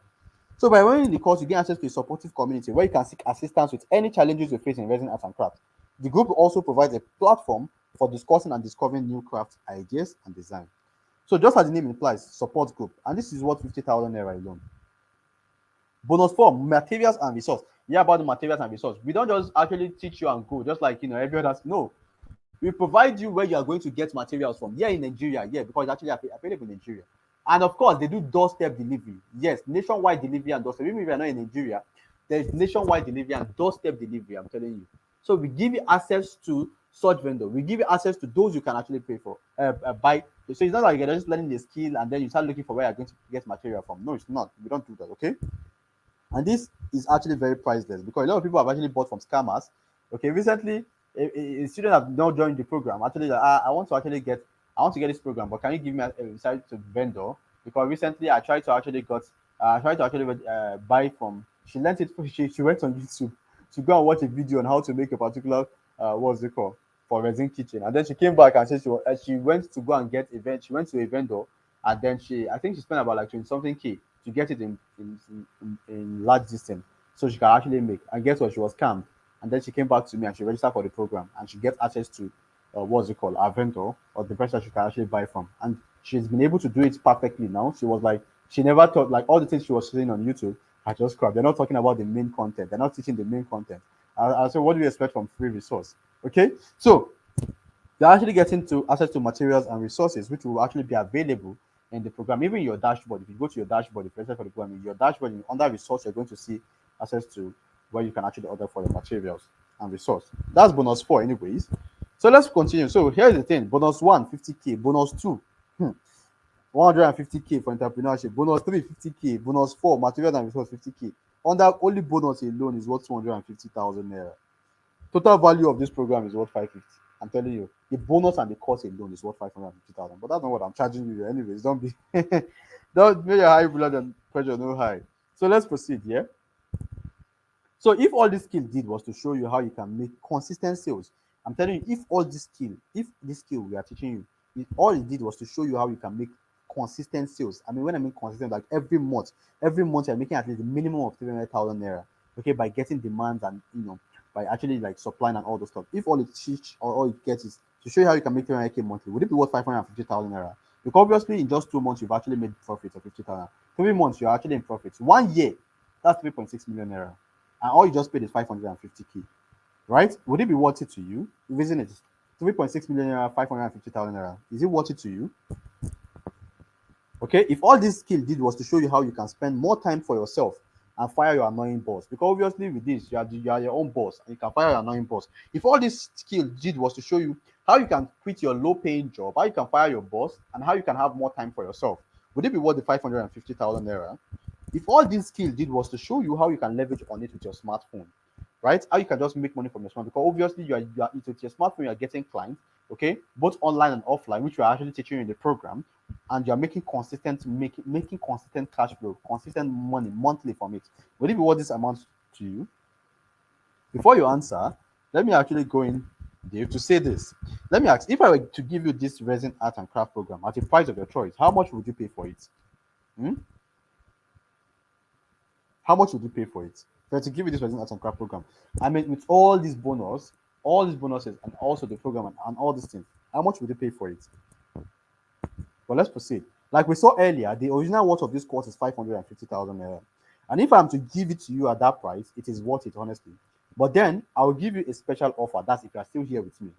So by running the course, you get access to a supportive community where you can seek assistance with any challenges you face in resin art and craft. The group also provides a platform for discussing and discovering new craft ideas and design. So just as the name implies, support group, and this is what 50,000 naira alone. Bonus 4, materials and resource. Yeah, about the materials and resource. We don't just actually teach you and go, just like every other. No, we provide you where you are going to get materials from. Here in Nigeria, yeah, because it's actually available in Nigeria. And of course, they do doorstep delivery. Yes, nationwide delivery and doorstep. Even if you're not in Nigeria, there's nationwide delivery and doorstep delivery, I'm telling you. So we give you access to such vendor. We give you access to those you can actually pay for, buy. So it's not like you're just learning the skill and then you start looking for where you're going to get material from. No, it's not. We don't do that, okay? And this is actually very priceless because a lot of people have actually bought from scammers. Okay, recently a student have now joined the program. Actually, I want to get this program, but can you give me a site to vendor? Because recently I tried to actually buy from. She learned it. She went on YouTube to go and watch a video on how to make a particular what's it called, for resin kitchen, and then she came back and said she went to go and get She went to a vendor, and then I think she spent about like 20 something K to get it in large distance so she can actually make. And guess what? She was scammed. And then she came back to me and she registered for the program and she gets access to what's it called, our vendor or the person she can actually buy from. And she's been able to do it perfectly now. She was like, she never thought, like, all the things she was seeing on YouTube are just crap. They're not talking about the main content. They're not teaching the main content. I said, what do you expect from free resource? Okay, so you're actually getting to access to materials and resources which will actually be available in the program. Even your dashboard, if you go to your dashboard, if you register for the program, in your dashboard, under resource, you're going to see access to where you can actually order for the materials and resource. That's bonus 4 anyways. So let's continue. So here's the thing. Bonus 1, 50K. Bonus 2, 150K for entrepreneurship. Bonus 3, 50K. Bonus 4, materials and resource, 50K. Under only bonus alone is worth 250,000 naira. Total value of this program is worth 550. I'm telling you, the bonus and the course alone is worth 550,000. But that's not what I'm charging you. Anyways, don't make your high blood and pressure no high. So let's proceed. Yeah. So if all this skill did was to show you how you can make consistent sales, I'm telling you, if this skill we are teaching you, all it did was to show you how you can make consistent sales. I mean, when I mean consistent, like every month you're making at least a minimum of 300,000 naira, okay, by getting demands and by actually like supplying and all those stuff. If all it teach or all it gets is to show you how you can make 300k monthly, would it be worth 550,000 naira? Because obviously in just 2 months you've actually made profits of 50,000. 3 months you're actually in profits. 1 year, that's 3.6 million naira, and all you just paid is 550k, right? Would it be worth it to you? Reason it 3.6 million naira, 550,000 naira. Is it worth it to you? Okay, if all this skill did was to show you how you can spend more time for yourself and fire your annoying boss, because obviously with this you are your own boss and you can fire your annoying boss. If all this skill did was to show you how you can quit your low-paying job, how you can fire your boss, and how you can have more time for yourself, would it be worth the 550,000 naira? If all this skill did was to show you how you can leverage on it with your smartphone, right? How you can just make money from your smartphone, because obviously you are with your smartphone, you are getting clients, okay, both online and offline, which we are actually teaching you in the program, and you're making making consistent cash flow, consistent money monthly from it. Would it be worth this amount to you? Before you answer, let me actually go in there to say this. Let me ask, if I were to give you this resin art and craft program at a price of your choice, how much would you pay for it? Hmm? How much would you pay for it? So to give you this resin art and craft program, I mean, with all these bonuses, and also the program and all these things, how much would you pay for it? But let's proceed. Like we saw earlier, the original worth of this course is 550,000 naira. And if I'm to give it to you at that price, it is worth it, honestly. But then I'll give you a special offer. That's if you are still here with me.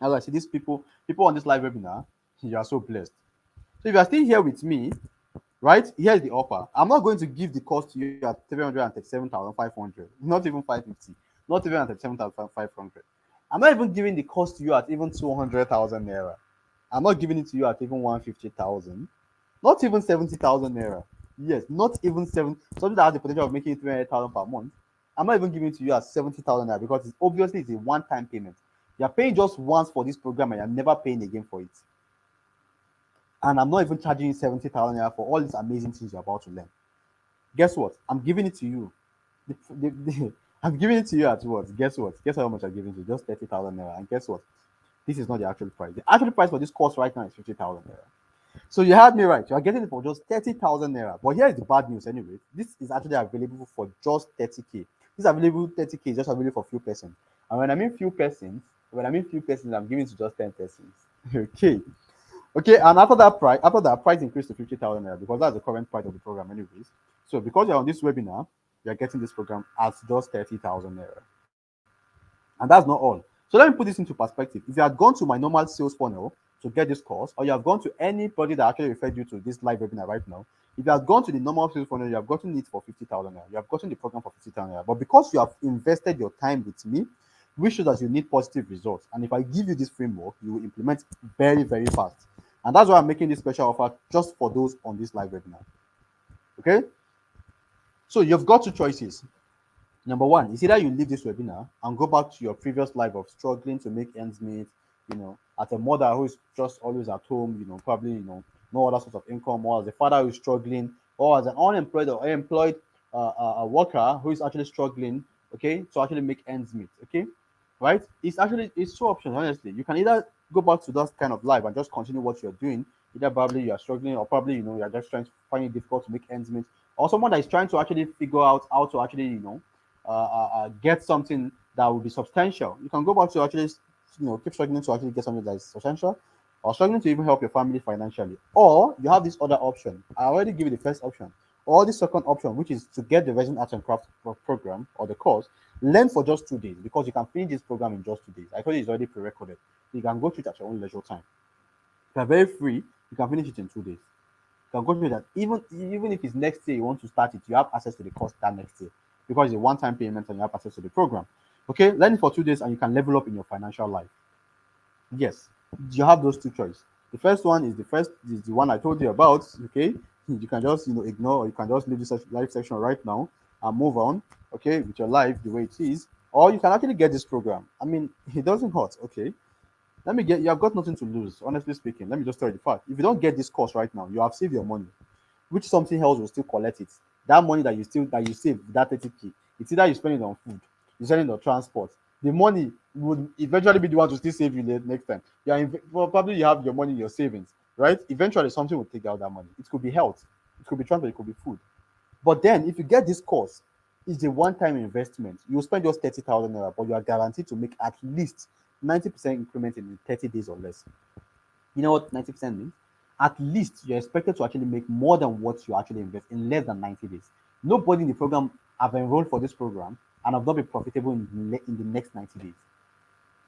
As I see, these people on this live webinar, you are so blessed. So if you are still here with me, right, here's the offer. I'm not going to give the cost to you at 337,500, not even 550, not even at 37,500. I'm not even giving the cost to you at even 200,000 naira. I'm not giving it to you at even 150,000, not even 70,000 naira. Yes, not even something that has the potential of making 300,000 per month. I'm not even giving it to you at 70,000 naira because it's a one-time payment. You're paying just once for this program and you're never paying again for it. And I'm not even charging you 70,000 naira for all these amazing things you're about to learn. Guess what? I'm giving it to you. I'm giving it to you at what? Guess what? Guess how much I'm giving you? Just 30,000 naira. And guess what? This is not the actual price. The actual price for this course right now is 50,000 naira. So you heard me right. You are getting it for just 30,000 naira. But here is the bad news anyway. This is actually available for just 30k. This available 30k is just available for few persons. And when I mean few persons, I'm giving it to just 10 persons. Okay. Okay, and after that price increased to 50,000 naira because that's the current price of the program, anyways. So because you're on this webinar, you're getting this program at just 30,000 naira. And that's not all. So let me put this into perspective. If you had gone to my normal sales funnel to get this course, or you have gone to anybody that actually referred you to this live webinar right now, if you have gone to the normal sales funnel, you have gotten it for 50,000 naira. You have gotten the program for 50,000 naira. But because you have invested your time with me, which shows that you need positive results. And if I give you this framework, you will implement very, very fast. And that's why I'm making this special offer just for those on this live webinar. Okay? So you've got two choices. Number one is either you leave this webinar and go back to your previous life of struggling to make ends meet, as a mother who is just always at home, probably, no other source of income, or as a father who is struggling, or as an unemployed or employed a worker who is actually struggling, okay, to actually make ends meet, okay, right? It's two options, honestly. You can either go back to that kind of life and just continue what you're doing. Either probably you are struggling, or probably, you're just trying to find it difficult to make ends meet, or someone that is trying to actually figure out how to actually, get something that will be substantial. You can go back to actually, keep struggling to actually get something that is substantial, or struggling to even help your family financially. Or you have this other option. I already gave you the first option. Or the second option, which is to get the Resin Art and Craft program or the course, learn for just 2 days, because you can finish this program in just 2 days. I told you it's already pre-recorded. You can go through it at your own leisure time. If you're very free, you can finish it in 2 days. You can go through that. Even if it's next year you want to start it, you have access to the course that next year, because it's a one-time payment and you have access to the program. Okay, learn it for 2 days and you can level up in your financial life. Yes, you have those two choices. The first one is the one I told you about. Okay, you can just ignore, or you can just leave this live section right now and move on. Okay, with your life the way it is, or you can actually get this program. I mean, it doesn't hurt. Okay, you have got nothing to lose. Honestly speaking, let me just tell you the fact. If you don't get this course right now, you have saved your money, which something else will still collect it. That money that you saved, that 30k, It's either you spend it on food, you spend it on transport. The money would eventually be the one to still save you next time. Probably you have your money in your savings, right? Eventually something will take out that money. It could be health, it could be transport, it could be food. But then if you get this course, it's a one-time investment. You spend just 30,000 naira, but you are guaranteed to make at least 90% increment in 30 days or less. You know what 90% means? At least you're expected to actually make more than what you actually invest in less than 90 days. Nobody in the program have enrolled for this program and have not been profitable in the next 90 days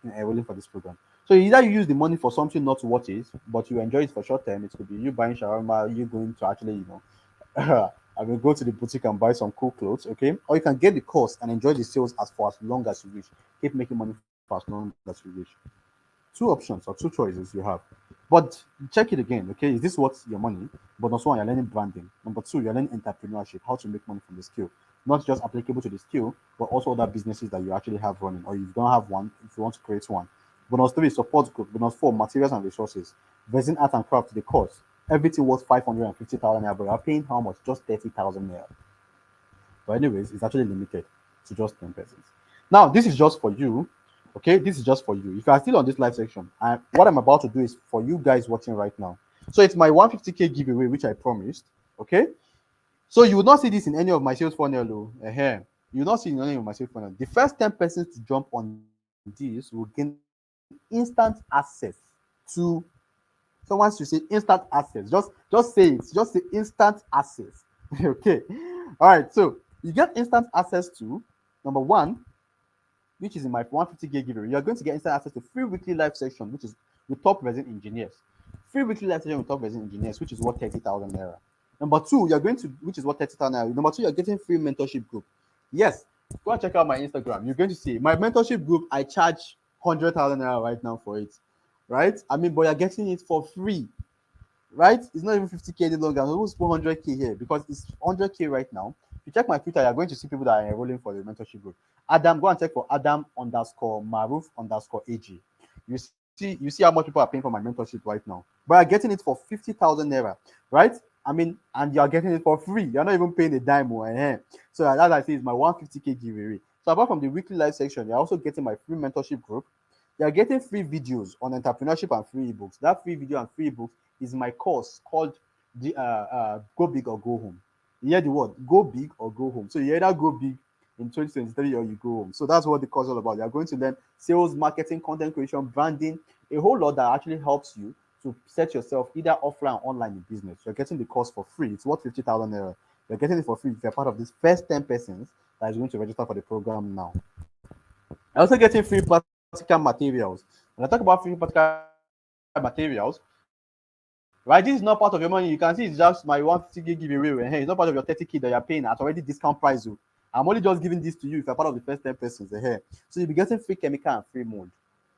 in enrolling for this program. So either you use the money for something not worth it, but you enjoy it for short term. It could be you buying shawarma, you going to actually, I will go to the boutique and buy some cool clothes, okay? Or you can get the course and enjoy the sales for as long as you wish. Keep making money for as long as you wish. Two options or two choices you have. But check it again, okay? Is this worth your money? But also one, you're learning branding. Number two, you're learning entrepreneurship, how to make money from the skill. Not just applicable to the skill, but also other businesses that you actually have running, or you don't have one, if you want to create one. Bonus three, support group. Bonus four, materials and resources. Resin Art and Craft, the course. Everything worth 550,000 naira, but you're paying how much? Just 30,000 naira. But anyways, it's actually limited to just 10 persons. Now, this is just for you. Okay, this is just for you. If you are still on this live section, and what I'm about to do is for you guys watching right now. So it's my 150k giveaway, which I promised. Okay, so you will not see this in any of my sales funnel. You will not see it in any of my sales funnel. The first 10 persons to jump on this will gain instant access to. So once you say instant access, just say it. Just say instant access. Okay. All right. So you get instant access to number one, which is in my 150k giveaway. You are going to get instant access to free weekly live session, which is with top resin engineers. Free weekly live session with top resin engineers, which is worth 30,000 naira. Number two, you're going to, which is worth 30,000 naira. Number two, you're getting free mentorship group. Yes, go and check out my Instagram. You're going to see my mentorship group. I charge 100,000 naira right now for it, right? I mean, but you're getting it for free, right? It's not even 50k any longer. I'm almost 400k here because it's 100k right now. If you check my Twitter, you're going to see people that are enrolling for the mentorship group. Adam, go and check for Adam _Maruf _AG. You see how much people are paying for my mentorship right now. But you're getting it for 50,000 naira, right? I mean, and you're getting it for free. You're not even paying a dime more. So as I say, it's my 150k giveaway. So apart from the weekly live section, you're also getting my free mentorship group. You're getting free videos on entrepreneurship and free ebooks. That free video and free ebooks is my course called the Go Big or Go Home. You hear the word go big or go home. So you either go big in 2023 or you go home. So that's what the course is all about. You're going to learn sales, marketing, content creation, branding, a whole lot that actually helps you to set yourself either offline or online in business. You're getting the course for free. It's worth 50,000 naira. You're getting it for free if you're part of this first 10 persons that is going to register for the program now. I'm also getting free practical materials. When I talk about free practical materials, right, this is not part of your money. You can see it's just my 150k giveaway. Hey, it's not part of your 30k that you're paying at already discount price. I'm only just giving this to you if you're part of the first 10 persons. So you'll be getting free chemical and free mold.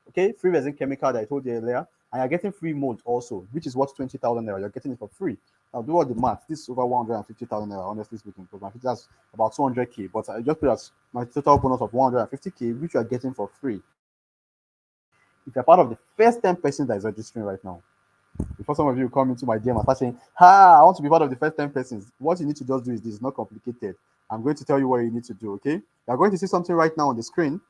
Okay, free resin chemical that I told you earlier, and you're getting free mold also, which is worth 20,000 naira. You're getting it for free. Now do all the math. This is over 150,000 naira, honestly speaking, because that's about 200k. But I just put as my total bonus of 150k, which you are getting for free. If you're part of the first 10 persons that is registering right now. Before some of you come into my DM and start saying, I want to be part of the first 10 persons. What you need to just do is this. It's not complicated. I'm going to tell you what you need to do, okay? You're going to see something right now on the screen,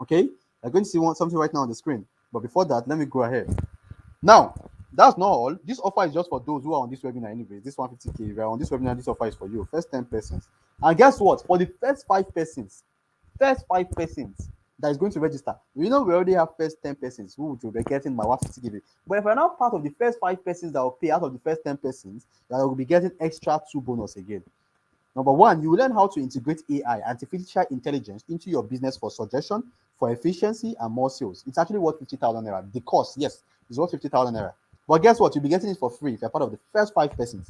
okay? You're going to see something right now on the screen. But before that, let me go ahead. Now, that's not all. This offer is just for those who are on this webinar anyway. This 150k, if you're on this webinar, this offer is for you. First 10 persons. And guess what? For the first 5 persons, that is going to register. We already have first 10 persons who will be getting my 150 giveaway. But if you're not part of the first 5 persons that will pay out of the first 10 persons, that will be getting extra 2 bonus again. Number one, you will learn how to integrate AI, artificial intelligence, into your business for suggestion, for efficiency, and more sales. It's actually worth 50,000 naira. The cost, yes, is worth 50,000 naira. But guess what? You'll be getting it for free if you're part of the first 5 persons.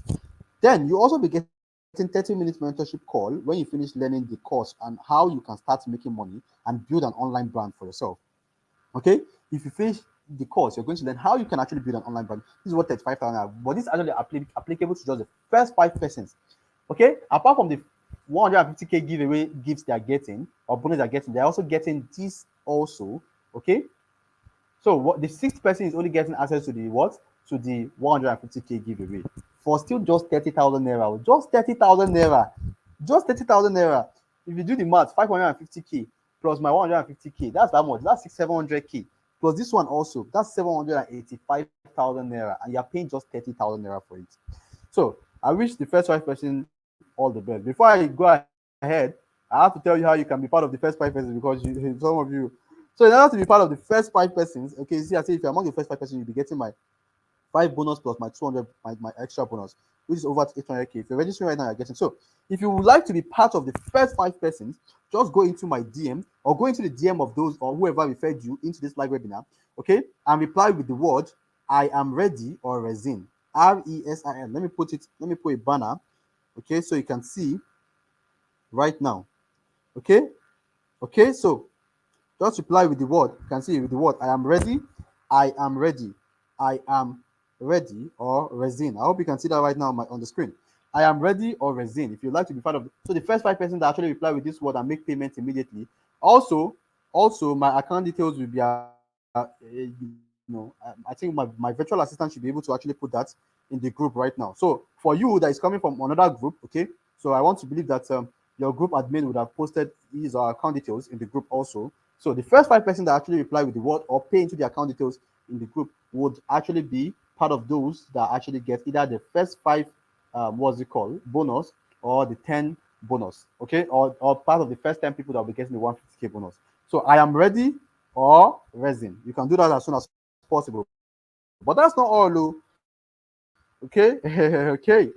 Then you also be getting 30-minute mentorship call when you finish learning the course and how you can start making money and build an online brand for yourself. Okay, if you finish the course, you're going to learn how you can actually build an online brand. This is what 35,000, but this is actually applicable to just the first 5 persons. Okay, apart from the 150k giveaway gifts they are getting or bonus they're getting, they're also getting this also. Okay, so what the 6th person is only getting access to the what? To the 150k giveaway for still just 30,000 naira. Just 30,000 naira. Just 30,000 naira. if you do the math, 550k plus my 150k, that's that much. That's 700k plus this one also. That's 785,000 naira, and you're paying just 30,000 naira for it. So I wish the first 5% all the best. Before I go ahead, I have to tell you how you can be part of the first 5%, because some of you. So in order to be part of the first 5%, okay, see, I say if you're among the first 5%, you'll be getting my 5 bonus plus my 200, my extra bonus, which is over 800k. If you're registering right now, you're getting. So if you would like to be part of the first 5%, just go into my DM or go into the DM of those or whoever referred you into this live webinar, okay, and reply with the word "I am ready" or resin, RESIN. Let me put it. Let me put a banner, okay, so you can see right now, okay, okay. So just reply with the word. You can see with the word "I am ready," "I am ready," "I am ready," or resin. I hope you can see that right now on the screen. I am ready or resin. If you'd like to be part of, so the first 5% that actually reply with this word and make payment immediately. Also, my account details will be, I think my virtual assistant should be able to actually put that in the group right now. So for you that is coming from another group, okay. So I want to believe that your group admin would have posted his account details in the group also. So the first 5% that actually reply with the word or pay into the account details in the group would actually be part of those that actually get either the first 5 what's it called, bonus, or the 10 bonus, okay, or part of the first 10 people that will be getting the 150k bonus. So I am ready or resin. You can do that as soon as possible. But that's not all, okay. Okay,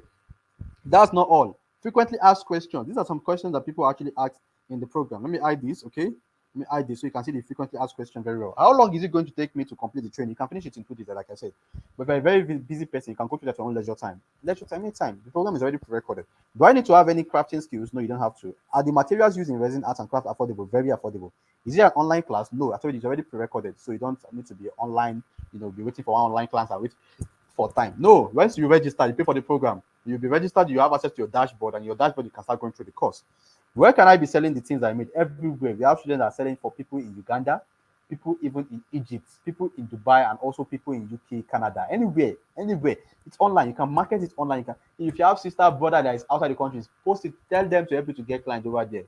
that's not all. Frequently asked questions. These are some questions that people actually ask in the program. Let me hide this, okay? Let me hide this so you can see the frequently asked question very well. How long is it going to take me to complete the training? You can finish it in 2 days, like I said. But if you're a very busy person, you can go through that at your own leisure time. Leisure time, anytime. The program is already pre-recorded. Do I need to have any crafting skills? No, you don't have to. Are the materials used in resin art and craft affordable? Very affordable. Is it an online class? No, I told you it's already pre-recorded, so you don't need to be online. Be waiting for one online class and wait for time. No, once you register, you pay for the program. You'll be registered, you have access to your dashboard, and your dashboard you can start going through the course. Where can I be selling the things I made? Everywhere. We have students that are selling for people in Uganda, people even in Egypt, people in Dubai, and also people in UK, Canada. Anywhere. It's online. You can market it online. If you have sister, brother that is outside the country, post it, tell them to help you to get clients over there.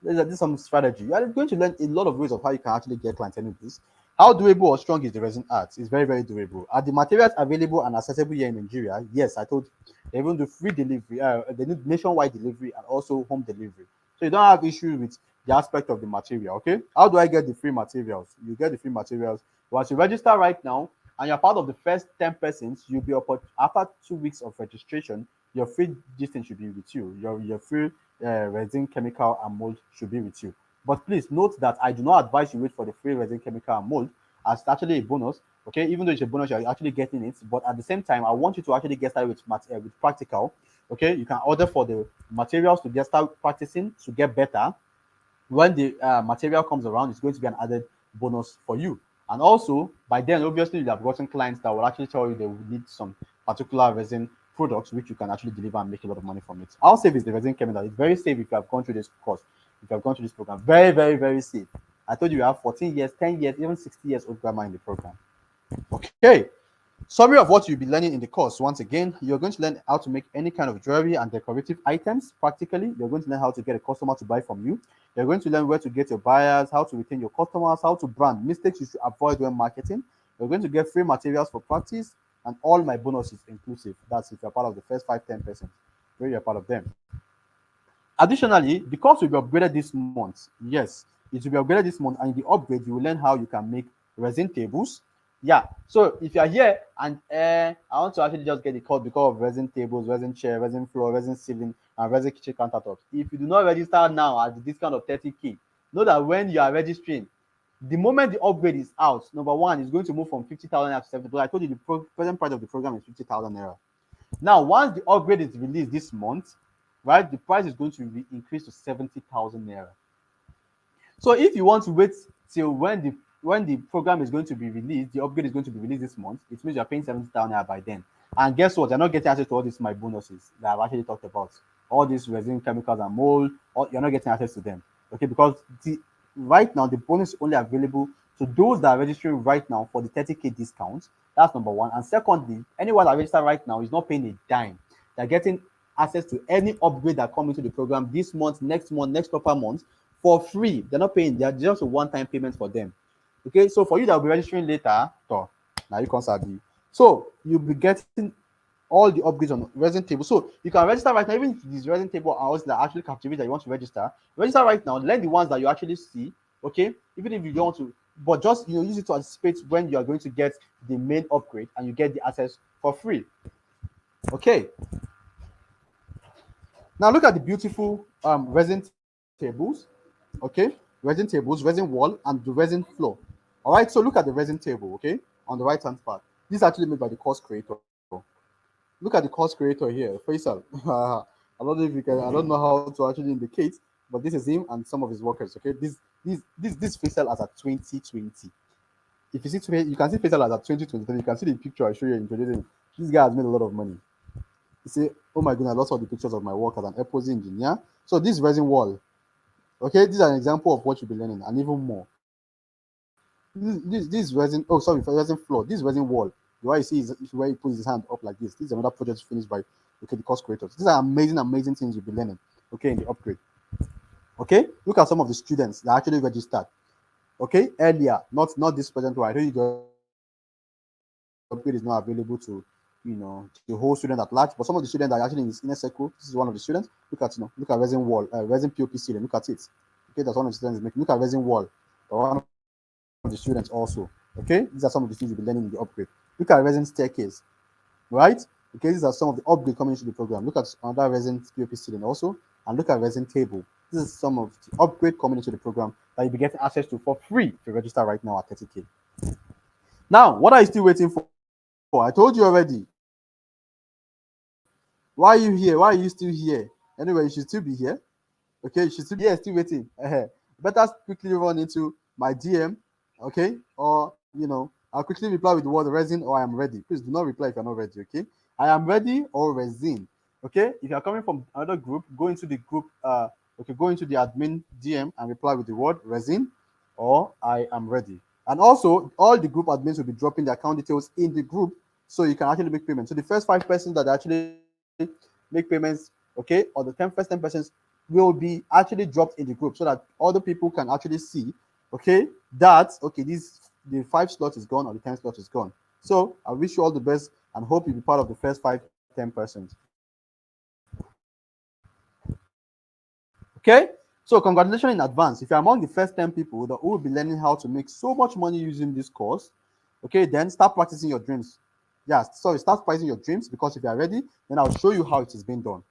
This is some strategy. You are going to learn a lot of ways of how you can actually get clients anyways. How durable or strong is the resin art? It's very, very durable. Are the materials available and accessible here in Nigeria? Yes, I told you. They even do free delivery, they need nationwide delivery and also home delivery. So you don't have issues with the aspect of the material, okay? How do I get the free materials? You get the free materials. Once you register right now and you're part of the first 10%, you'll be after 2 weeks of registration, your free distance should be with you. Your free resin, chemical, and mold should be with you. But please note that I do not advise you wait for the free resin, chemical, and mold, as it's actually a bonus. Okay, even though it's a bonus, you're actually getting it. But at the same time, I want you to actually get started with practical. Okay, you can order for the materials to get started practicing to get better. When the material comes around, it's going to be an added bonus for you. And also, by then, obviously, you have gotten clients that will actually tell you they will need some particular resin products, which you can actually deliver and make a lot of money from it. How safe is the resin chemical? It's very safe if you have gone through this course, if you have gone through this program. Very, very, very safe. I told you have 14 years, 10 years, even 60 years old grandma in the program. Okay. Summary of what you'll be learning in the course. Once again, you're going to learn how to make any kind of jewelry and decorative items practically. You're going to learn how to get a customer to buy from you. You're going to learn where to get your buyers, how to retain your customers, how to brand, mistakes you should avoid when marketing. You're going to get free materials for practice and all my bonuses inclusive. That's if you're part of the first 5-10%, where you're part of them. Additionally, the course will be upgraded this month. Yes, it will be upgraded this month, and in the upgrade, you will learn how you can make resin tables. Yeah, so if you're here and I want to actually just get the course because of resin tables, resin chair, resin floor, resin ceiling, and resin kitchen countertops. If you do not register now at the discount of 30k, know that when you are registering, the moment the upgrade is out, number one, is going to move from 50,000 naira to 70. But I told you the present price of the program is 50,000 naira. Now, once the upgrade is released this month, right, the price is going to be increased to 70,000 naira. So if you want to wait till when the program is going to be released, the upgrade is going to be released this month, it means you're paying 70,000 naira by then. And guess what? You're not getting access to all these my bonuses that I've actually talked about. All these resin, chemicals, and mold, you're not getting access to them. Okay, because right now the bonus is only available to those that are registering right now for the 30k discount. That's number one. And secondly, anyone that register right now is not paying a dime. They're getting access to any upgrade that come into the program this month, next proper month, for free. They're not paying, they're just a one-time payment for them. Okay, so for you that will be registering later, now you can start. So you'll be getting all the upgrades on Resin Table. So you can register right now, even if these Resin Table hours that actually captivate that you want to register right now, learn the ones that you actually see. Okay, even if you don't want to, but just use it to anticipate when you are going to get the main upgrade and you get the access for free. Okay, now look at the beautiful resin tables. Okay, resin tables, resin wall, and the resin floor. All right, so look at the resin table. Okay, on the right hand part, this is actually made by the course creator. Look at the course creator here, Faisal. I don't know if you can, I don't know how to actually indicate, but this is him and some of his workers. Okay, this Faisal as a 2020. If you see, you can see Faisal as a 2023. You can see the picture I show you in today. This guy has made a lot of money. You see, oh my goodness, I lost all the pictures of my work as an epoxy engineer. So this resin wall, okay, this is an example of what you'll be learning, and even more. This resin, oh sorry, for resin floor, this resin wall, the way you see is where he puts his hand up like this. This is another project finished by the course creators. These are amazing things you'll be learning, okay, in the upgrade. Okay, look at some of the students that actually registered, okay, earlier, not this present one. I know you the upgrade is not available to the whole student at large, but some of the students that are actually in this inner circle. This is one of the students. Look at resin wall, resin POP ceiling. Look at it. Okay, that's one of the students making. Look at resin wall. One of the students also. Okay, these are some of the things you'll be learning in the upgrade. Look at resin staircase, right? Okay, these are some of the upgrade coming into the program. Look at another resin POP ceiling also, and look at resin table. This is some of the upgrade coming into the program that you'll be getting access to for free if you register right now at 30K. Now, what are you still waiting for? I told you already. Why are you here? Why are you still here? Anyway, you should still be here. Okay, you should still be here, still waiting. Better quickly run into my DM, okay? Or I'll quickly reply with the word resin or I am ready. Please do not reply if you're not ready, okay? I am ready or resin. Okay, if you're coming from another group, go into the group, go into the admin DM and reply with the word resin or I am ready. And also, all the group admins will be dropping the account details in the group so you can actually make payments. So the first 5 persons that actually make payments, okay, or the first 10 persons will be actually dropped in the group so that other people can actually see, okay, that the 5 slot is gone or the 10 slot is gone. So I wish you all the best and hope you'll be part of the first 5-10 persons. Okay, so congratulations in advance. If you're among the first 10 people that will be learning how to make so much money using this course, okay, then start practicing your dreams. Yeah, sorry, start practicing your dreams, because if you are ready, then I'll show you how it is being done.